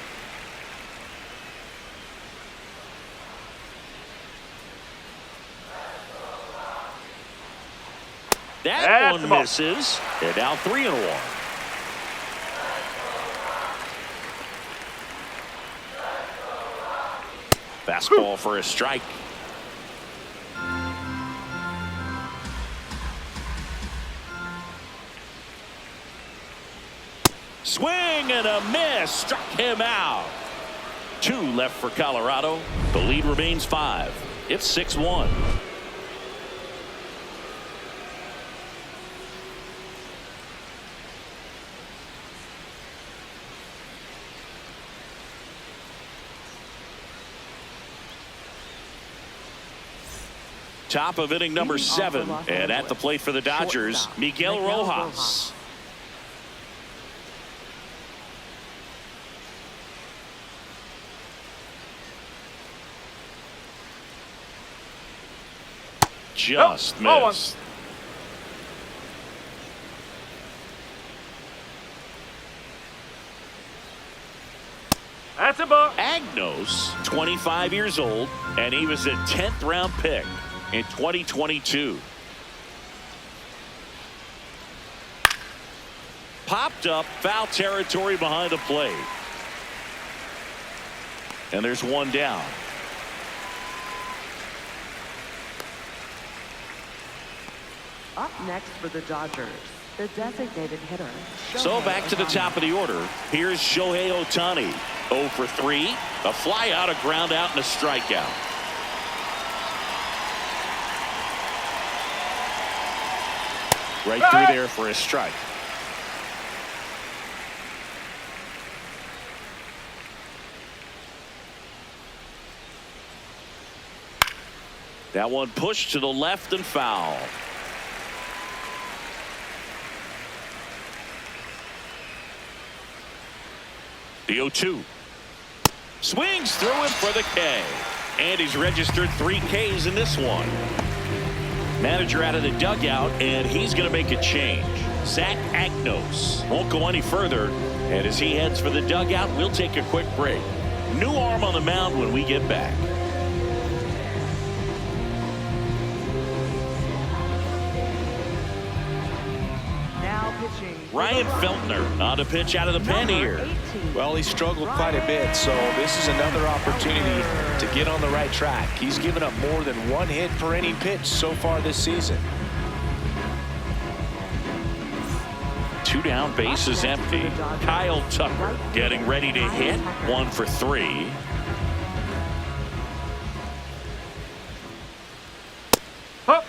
That one misses. And now 3-1. Fastball for a strike. Swing and a miss. Struck him out. 2 left for Colorado. The lead remains 5. It's 6-1. Top of inning number 7, and at the plate for the Dodgers, Miguel Rojas. Just missed. That's a ball. Agnos, 25 years old, and he was a 10th round pick in 2022. Popped up, foul territory behind the plate. And there's one down. Up next for the Dodgers, the designated hitter. So back to the top of the order. Here's Shohei Ohtani. 0 for 3. A fly out, a ground out, and a strikeout. Right through there for a strike. That one pushed to the left and foul. The 0-2. Swings through him for the K. And he's registered 3 Ks in this one. Manager out of the dugout, and he's going to make a change. Zach Agnos won't go any further. And as he heads for the dugout, we'll take a quick break. New arm on the mound when we get back. Ryan Feltner on a pitch out of the pen here. Well, he struggled quite a bit, so this is another opportunity to get on the right track. He's given up more than 1 hit per inning pitch so far this season. 2 down, bases empty. Kyle Tucker getting ready to hit. 1 for 3. Huh.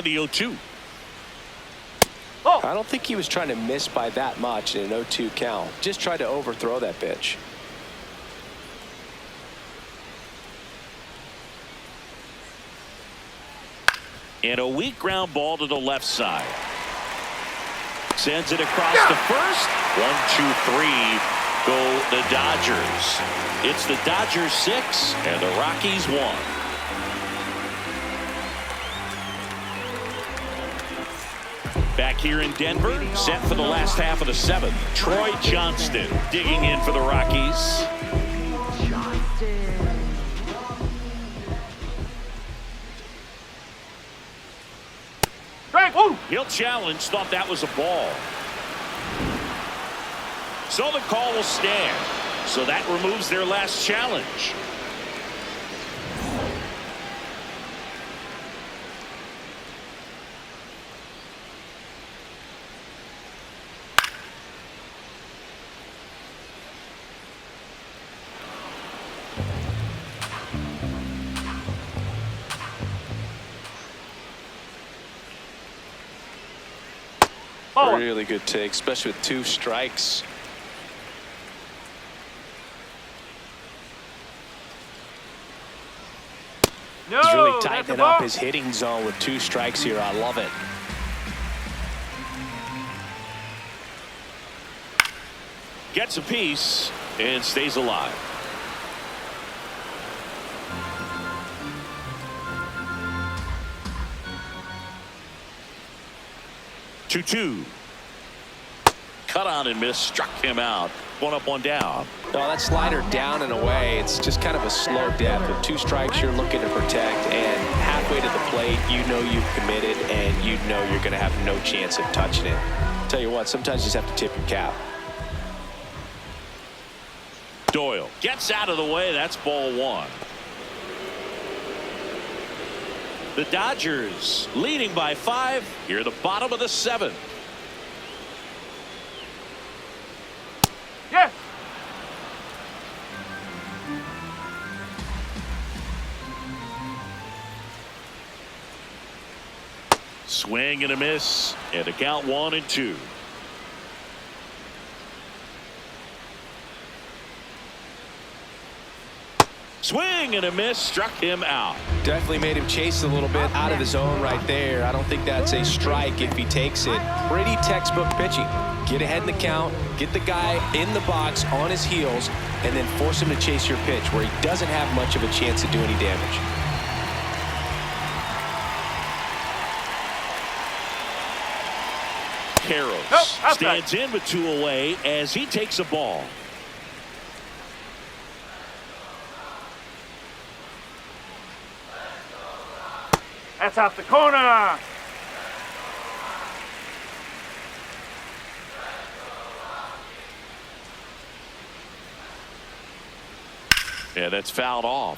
And the 0-2. Oh. I don't think he was trying to miss by that much in an 0-2 count. Just tried to overthrow that pitch. And a weak ground ball to the left side. Sends it across to first. 1-2-3 go the Dodgers. It's the Dodgers 6 and the Rockies 1. Back here in Denver, set for the last half of the 7th. Troy Johnston digging in for the Rockies. He'll challenge, thought that was a ball. So the call will stand. So that removes their last challenge. Really good take, especially with 2 strikes. No, He's really tightening up his hitting zone with 2 strikes here. I love it. Gets a piece and stays alive. Two. Cut on and miss, struck him out. 1 up, 1 down. Well, that slider down and away, it's just kind of a slow death. With 2 strikes, you're looking to protect, and halfway to the plate, you know you've committed, and you know you're going to have no chance of touching it. Tell you what, sometimes you just have to tip your cap. Doyle gets out of the way. That's ball 1. The Dodgers leading by 5 here at the bottom of the 7th. Yes. Swing and a miss, and a count 1-2. Swing and a miss, struck him out. Definitely made him chase a little bit out of the zone right there. I don't think that's a strike if he takes it. Pretty textbook pitching. Get ahead in the count, get the guy in the box on his heels, and then force him to chase your pitch where he doesn't have much of a chance to do any damage. Karros stands in with 2 away as he takes a ball. That's out the corner. Yeah, that's fouled off.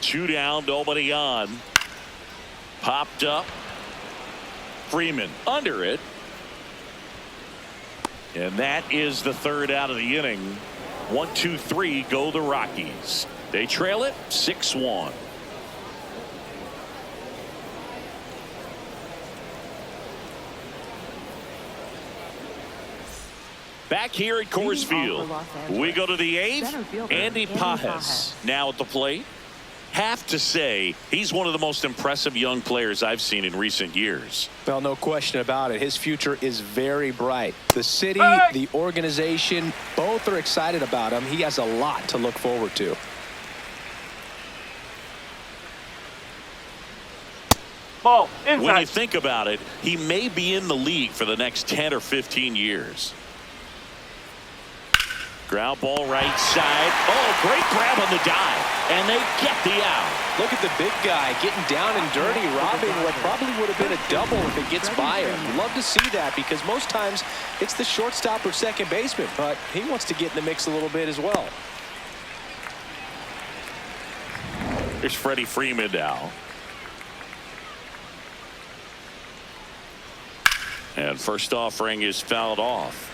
Two down, nobody on. Popped up. Freeman under it. And that is the 3rd out of the inning. 1-2-3 go the Rockies. They trail it 6-1. Back here at Coors Field, we go to the 8th. Andy Pages now at the plate. Have to say, he's one of the most impressive young players I've seen in recent years. Well, no question about it. His future is very bright. The city, the organization, both are excited about him. He has a lot to look forward to. Ball inside. When you think about it, he may be in the league for the next 10 or 15 years. Ground ball right side. Oh, great grab on the dive. And they get the out. Look at the big guy getting down and dirty, robbing what probably would have been a double if it gets by him. Love to see that because most times it's the shortstop or second baseman, but he wants to get in the mix a little bit as well. Here's Freddie Freeman now. And first offering is fouled off.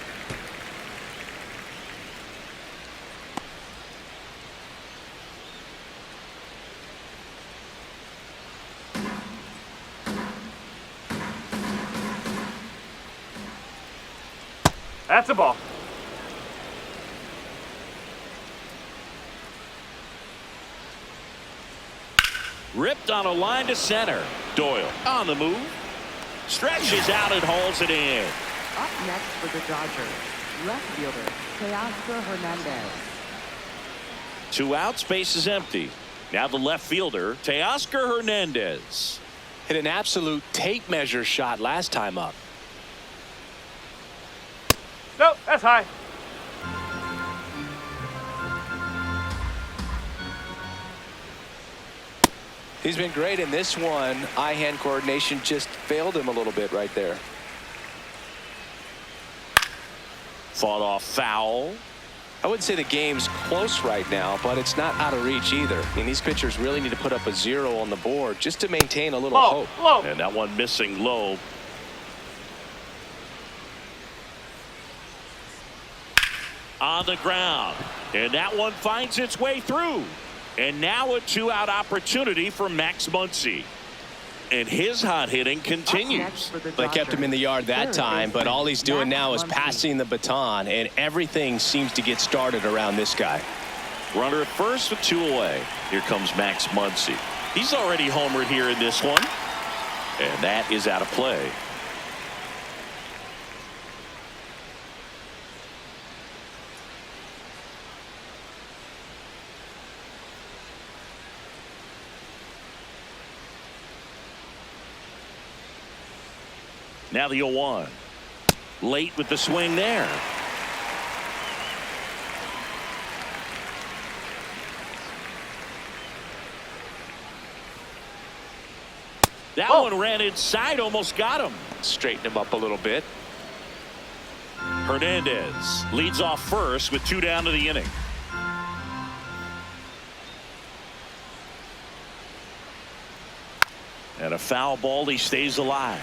That's a ball. Ripped on a line to center. Doyle on the move. Stretches out and hauls it in. Up next for the Dodgers, left fielder, Teoscar Hernandez. 2 outs, base is empty. Now the left fielder, Teoscar Hernandez. Hit an absolute tape measure shot last time up. Nope, that's high. He's been great in this one. Eye-hand coordination just failed him a little bit right there. Fought off foul. I wouldn't say the game's close right now, but it's not out of reach either. I mean, these pitchers really need to put up a 0 on the board just to maintain a little hope. Low. And that one missing low. On the ground. And that one finds its way through. And now a 2-out opportunity for Max Muncy. And his hot hitting continues. They kept him in the yard that time, but all he's doing now is passing the baton, and everything seems to get started around this guy. Runner at first with 2 away. Here comes Max Muncy. He's already homered here in this one. And that is out of play. Now the 0-1. Late with the swing there. That one ran inside, almost got him. Straighten him up a little bit. Hernandez leads off first with 2 down to the inning. And a foul ball, he stays alive.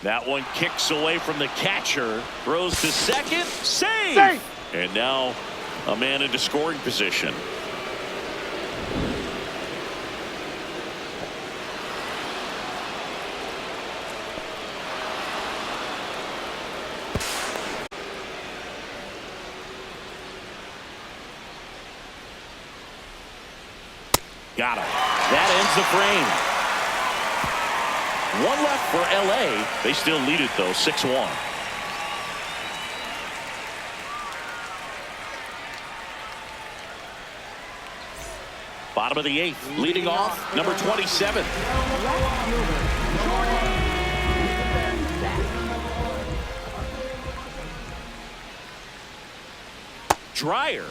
That one kicks away from the catcher, throws to second, save! And now a man into scoring position. Got him. That ends the frame. 1 left for LA. They still lead it though, 6-1. Bottom of the 8th, leading off number 27. Dreyer,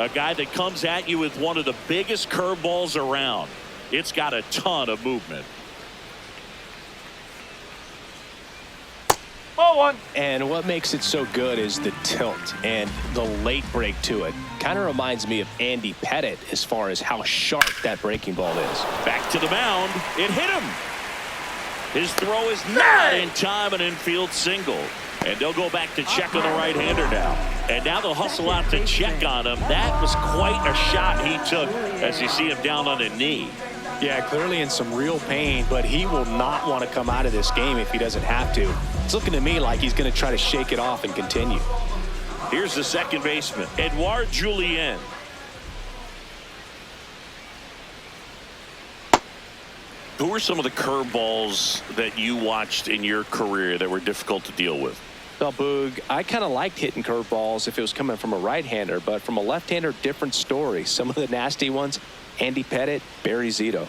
a guy that comes at you with one of the biggest curveballs around. It's got a ton of movement. Ball 1. And what makes it so good is the tilt and the late break to it. Kind of reminds me of Andy Pettit as far as how sharp that breaking ball is. Back to the mound. It hit him. His throw is not in time, an infield single. And they'll go back to check on the right-hander now. And now they'll hustle out to check on him. That was quite a shot he took as you see him down on a knee. Yeah, clearly in some real pain, but he will not want to come out of this game if he doesn't have to. It's looking to me like he's going to try to shake it off and continue. Here's the second baseman, Edouard Julien. Who were some of the curveballs that you watched in your career that were difficult to deal with? Well, Boog, I kind of liked hitting curveballs if it was coming from a right-hander, but from a left-hander, different story. Some of the nasty ones, Andy Pettit, Barry Zito.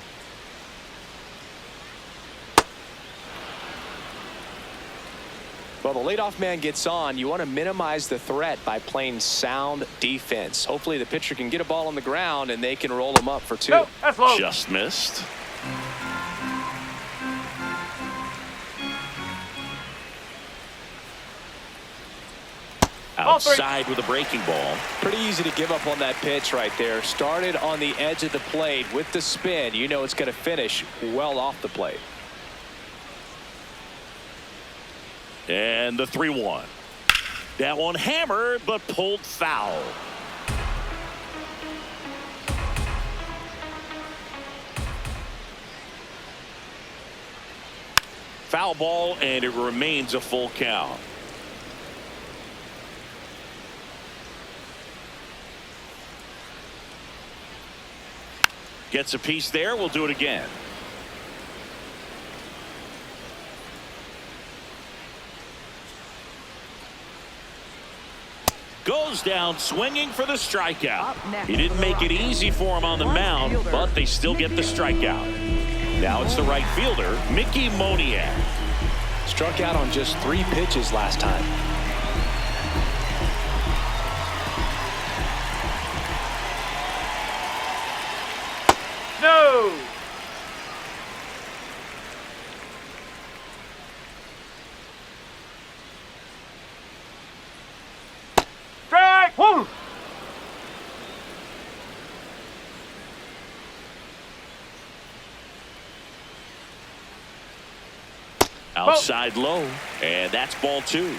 Well, the leadoff man gets on. You want to minimize the threat by playing sound defense. Hopefully the pitcher can get a ball on the ground and they can roll him up for 2. Nope, that's low. Just missed. Outside with a breaking ball. Pretty easy to give up on that pitch right there. Started on the edge of the plate with the spin. You know it's going to finish well off the plate. And the 3-1. That one hammered but pulled foul. Foul ball, and it remains a full count. Gets a piece there. We'll do it again. Goes down swinging for the strikeout. He didn't make it easy for him on the mound, but they still get the strikeout. Now it's the right fielder, Mickey Moniak. Struck out on just 3 pitches last time. No! Strike! Woo! Outside low, and that's ball 2.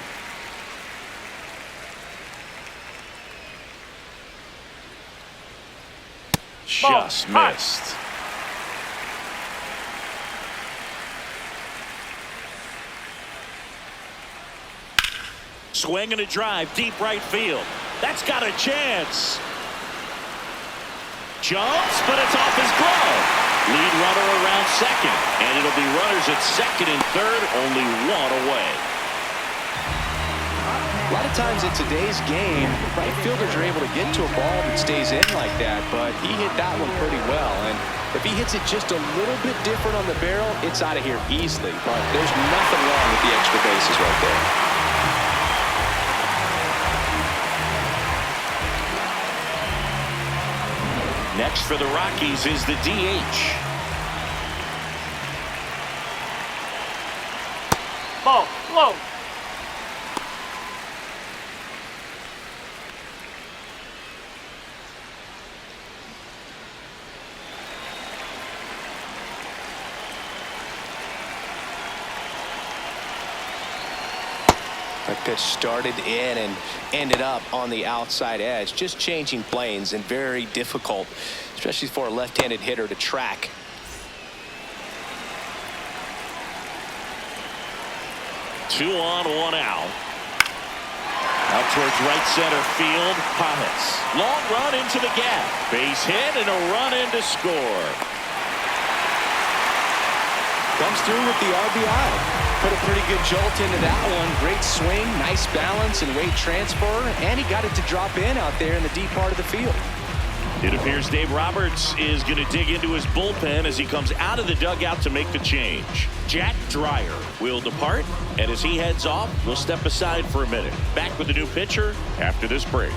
Just missed. Swing and a drive, deep right field. That's got a chance. Jumps, but it's off his glove. Lead runner around second, and it'll be runners at second and third, only 1 away. A lot of times in today's game, right fielders are able to get to a ball that stays in like that, but he hit that one pretty well. And if he hits it just a little bit different on the barrel, it's out of here easily. But there's nothing wrong with the extra bases right there. Next for the Rockies is the DH. Ball, low. That pitch started in and ended up on the outside edge. Just changing planes and very difficult, especially for a left-handed hitter to track. Two on, 1 out. Out towards right center field. Pajas. Long run into the gap. Base hit and a run in to score. Comes through with the RBI. Put a pretty good jolt into that one. Great swing, nice balance and weight transfer, and he got it to drop in out there in the deep part of the field. It appears Dave Roberts is going to dig into his bullpen as he comes out of the dugout to make the change. Jack Dreyer will depart, and as he heads off, we'll step aside for a minute. Back with a new pitcher after this break.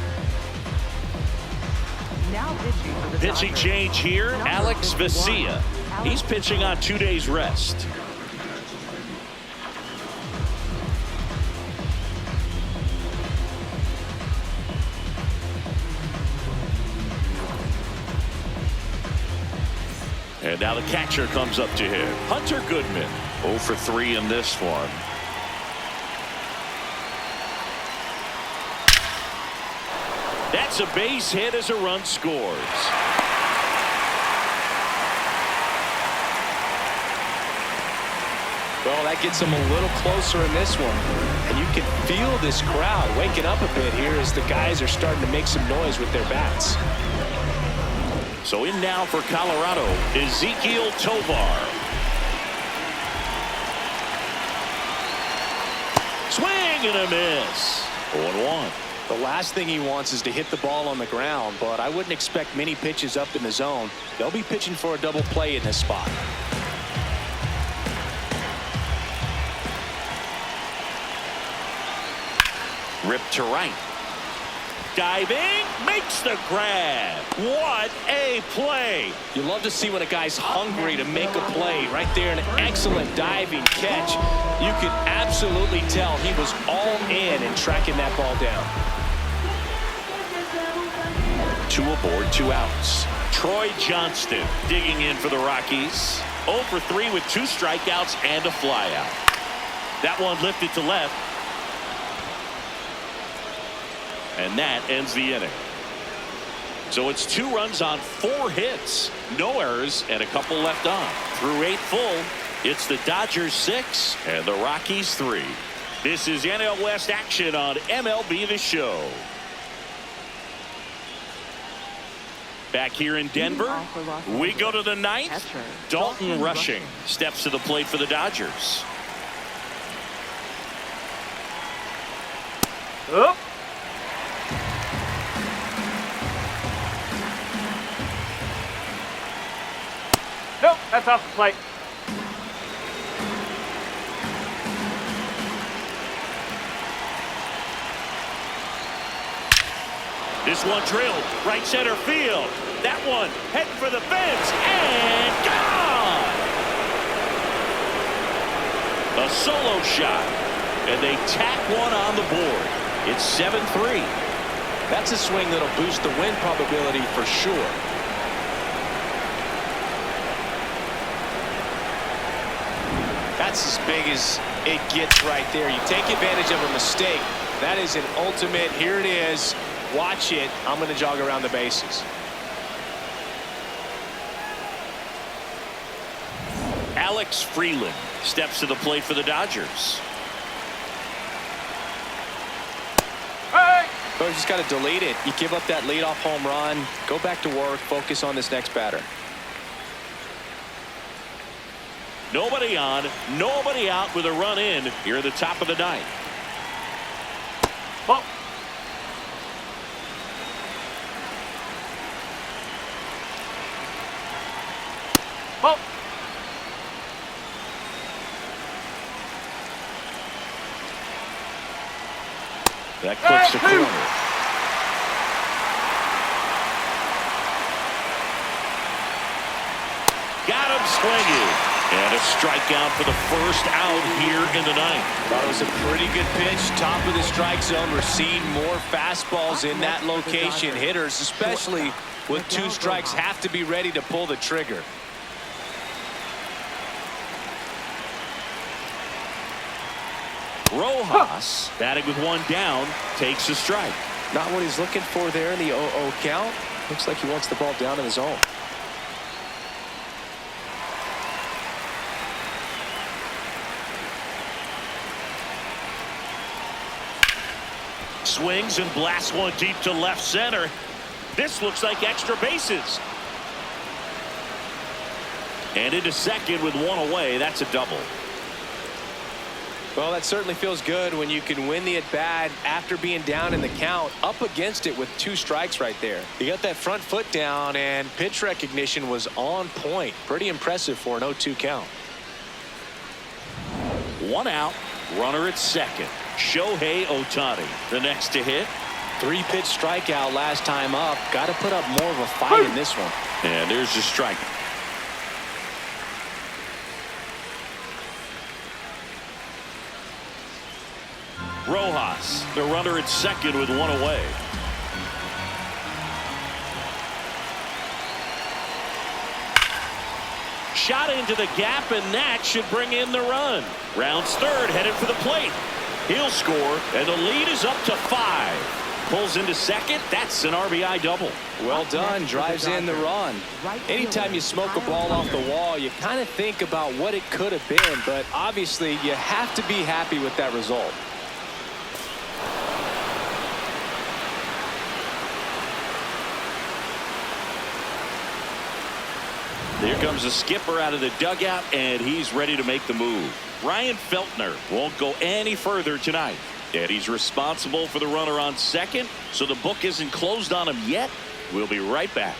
Now pitching for the Pitching Dodgers. change here, Number Alex 51, Vesia. He's pitching on 2 days rest. And now the catcher comes up to him. Hunter Goodman, 0 for 3 in this one. That's a base hit as a run scores. Well, that gets him a little closer in this one. And you can feel this crowd waking up a bit here as the guys are starting to make some noise with their bats. So in now for Colorado, Ezequiel Tovar. Swing and a miss. 0-1. The last thing he wants is to hit the ball on the ground, but I wouldn't expect many pitches up in the zone. They'll be pitching for a double play in this spot. Ripped to right. Diving, makes the grab. What a play. You love to see when a guy's hungry to make a play. Right there, an excellent diving catch. You could absolutely tell he was all in tracking that ball down. 2 aboard, 2 outs. Troy Johnston digging in for the Rockies. 0 for 3 with 2 strikeouts and a flyout. That one lifted to left. And that ends the inning. So it's 2 runs on 4 hits, no errors, and a couple left on. Through 8 full, It's the Dodgers 6 and the Rockies 3. This is NL West action on MLB The Show. Back here in Denver, we go to the ninth. Dalton Rushing steps to the plate for the Dodgers. Up. Nope, that's off the plate. This one drilled right center field. That one heading for the fence and gone. A solo shot, and they tack one on the board. It's 7-3. That's a swing that'll boost the win probability for sure. That's as big as it gets right there. You take advantage of a mistake. That is an ultimate. Here it is. Watch it. I'm going to jog around the bases. Alex Freeland steps to the plate for the Dodgers. Hey! So you just got to delete it. You give up that leadoff home run. Go back to work. Focus on this next batter. Nobody on, nobody out with a run in here at the top of the ninth. Ball. Ball. That clips the corner. Got him swinging. And a strikeout for the first out here in the ninth. Thought it was a pretty good pitch. Top of the strike zone. We're seeing more fastballs in that location. Hitters, especially with two strikes, have to be ready to pull the trigger. Rojas, batting with one down, takes a strike. Not what he's looking for there in the 0-0 count. Looks like he wants the ball down in the zone. Swings and blasts one deep to left center. This looks like extra bases. And into second with one away. That's a double. Well, that certainly feels good when you can win the at-bat after being down in the count, up against it with two strikes right there. You got that front foot down, and pitch recognition was on point. Pretty impressive for an 0-2 count. One out, runner at second. Shohei Ohtani, the next to hit. 3-pitch strikeout last time up. Got to put up more of a fight in this one. And there's the strike. Rojas, the runner at second with one away. Shot into the gap, and that should bring in the run. Rounds third, headed for the plate. He'll score, and the lead is up to 5. Pulls into second. That's an RBI double. Well done. Drives in the run. Anytime you smoke a ball off the wall, you kind of think about what it could have been, but obviously you have to be happy with that result. Here comes the skipper out of the dugout, and he's ready to make the move. Ryan Feltner won't go any further tonight. And he's responsible for the runner on second, so the book isn't closed on him yet. We'll be right back.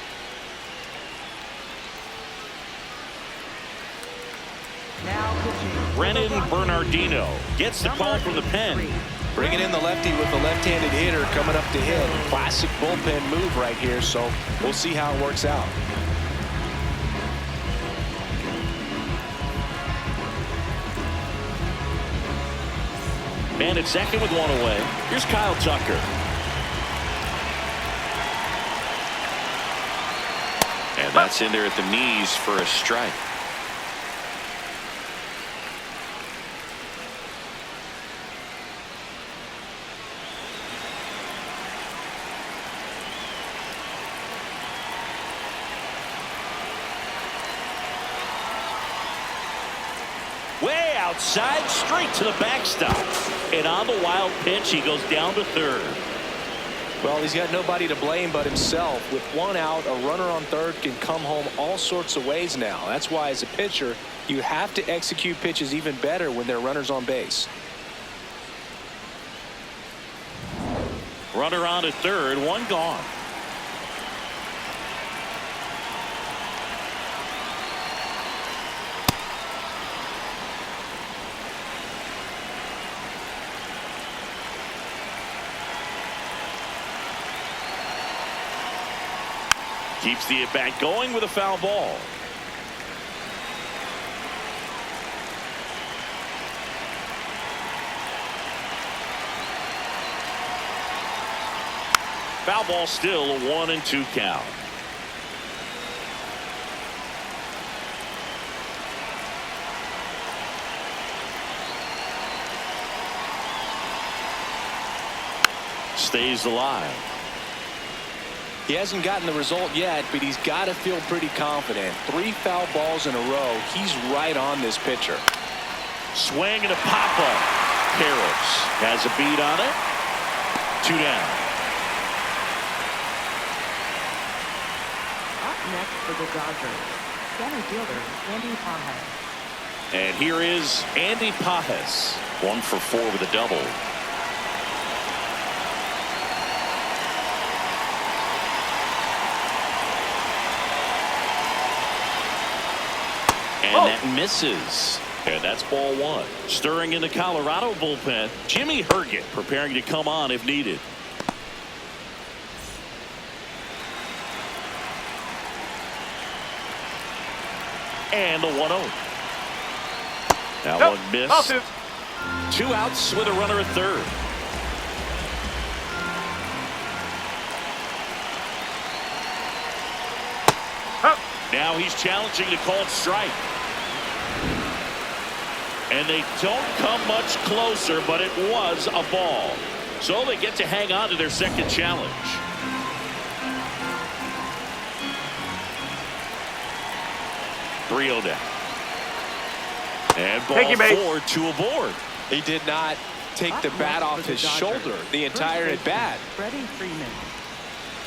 Now pitching. Brennan Bernardino gets the call from the pen. Bringing in the lefty with the left-handed hitter coming up to hit. Classic bullpen move right here, so we'll see how it works out. Man at second with one away. Here's Kyle Tucker. And that's in there at the knees for a strike. outside, straight to the backstop. And on the wild pitch, he goes down to third. Well, he's got nobody to blame but himself. With one out, a runner on third can come home all sorts of ways now. That's why, as a pitcher, you have to execute pitches even better when there are runners on base. Runner on at third, one gone. Keeps the at-bat going with a foul ball. Foul ball, still a 1-2 count. Stays alive. He hasn't gotten the result yet, but he's got to feel pretty confident. 3 foul balls in a row. He's right on this pitcher. Swing and a pop-up. Harris has a beat on it. 2 down. Up next for the Dodgers, center fielder Andy Pajes. And here is Andy Pajes. 1 for 4 with a double. And that misses. And that's ball 1. Stirring in the Colorado bullpen, Jimmy Herget preparing to come on if needed. And the 1-0. That one missed. 2 outs with a runner at third. Now he's challenging the called strike. And they don't come much closer, but it was a ball. So they get to hang on to their second challenge. Three-0 down. And ball 4, 2 aboard. He did not take the bat off his shoulder the entire at bat. Freddie Freeman.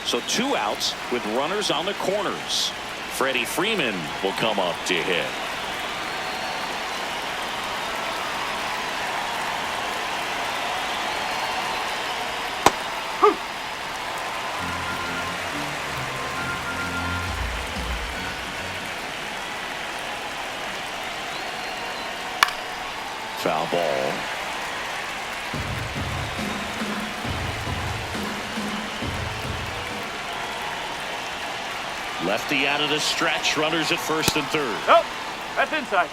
So 2 outs with runners on the corners. Freddie Freeman will come up to hit. Foul ball. Lefty out of the stretch. Runners at first and third. Nope, that's inside.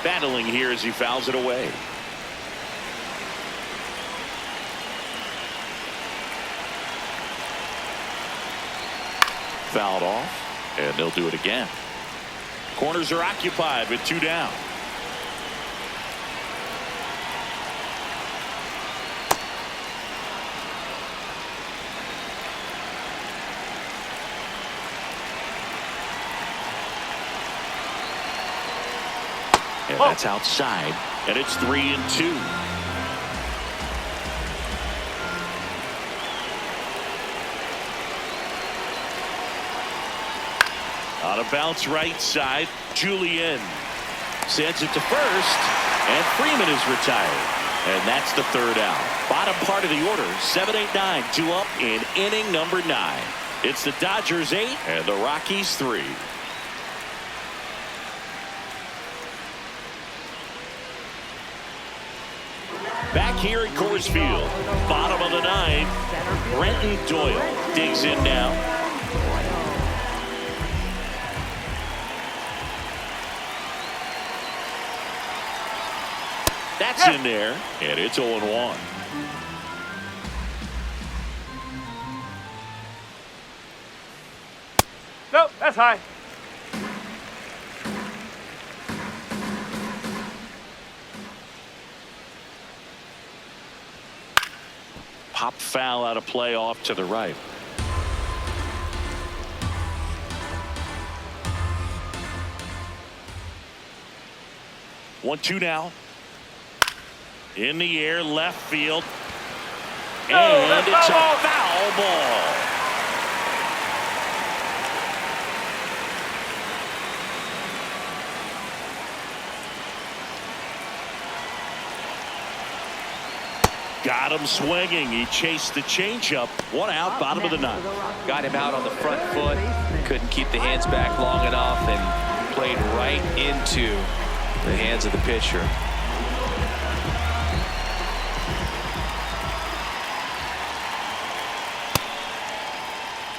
Battling here as he fouls it away. Fouled off, and they'll do it again. Corners are occupied with 2 down. And that's outside, and it's 3-2. On a bounce right side, Julien sends it to first, and Freeman is retired. And that's the 3rd out. Bottom part of the order, 7-8-9, 2 up in inning number 9. It's the Dodgers 8 and the Rockies 3. Back here at Coors Field, bottom of the 9th, Brenton Doyle digs in now. That's in there, and it's 0-1. Nope, that's high. Pop foul out of play off to the right. 1-2 now. In the air, left field. And it's a foul ball. Got him swinging. He chased the changeup. 1 out, bottom of the 9th. Got him out on the front foot. Couldn't keep the hands back long enough and played right into the hands of the pitcher.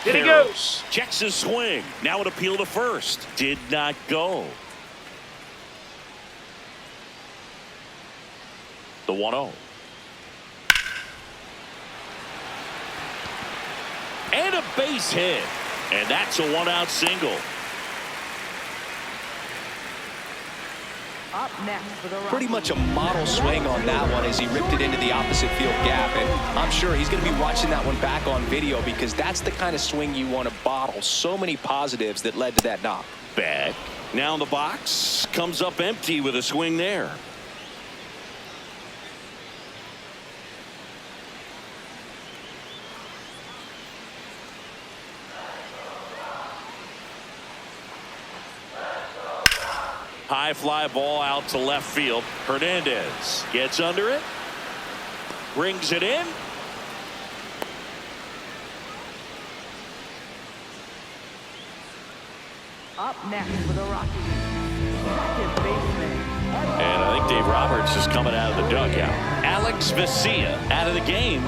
Did he go? Checks his swing. Now an appeal to first. Did not go. The 1-0. And a base hit. And that's a 1-out single. Up next for the Rockies. Pretty much a model swing on that one as he ripped it into the opposite field gap. And I'm sure he's going to be watching that one back on video because that's the kind of swing you want to bottle. So many positives that led to that knock. Back. Now in the box. Comes up empty with a swing there. High fly ball out to left field. Hernandez gets under it. Brings it in. Up next for the Rockies. Second baseman. And I think Dave Roberts is coming out of the dugout. Alex Vesia out of the game.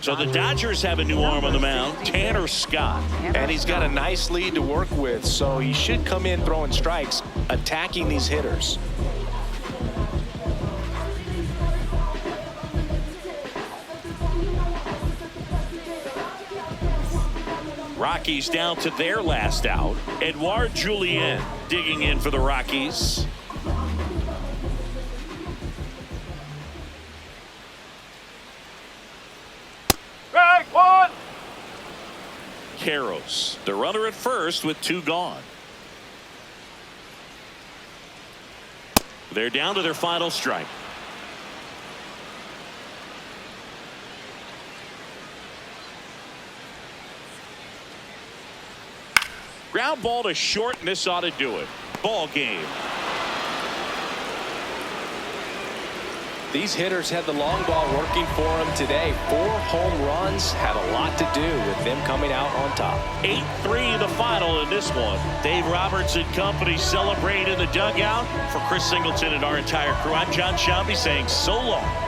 So the Dodgers have a new arm on the mound, Tanner Scott. And he's got a nice lead to work with, so he should come in throwing strikes, attacking these hitters. Rockies down to their last out. Edouard Julien digging in for the Rockies. Caros, the runner at first with 2 gone. They're down to their final strike. Ground ball to short, and this ought to do it. Ball game. These hitters had the long ball working for them today. 4 home runs had a lot to do with them coming out on top. 8-3 the final in this one. Dave Roberts and company celebrate in the dugout. For Chris Singleton and our entire crew, I'm John Shelby saying so long.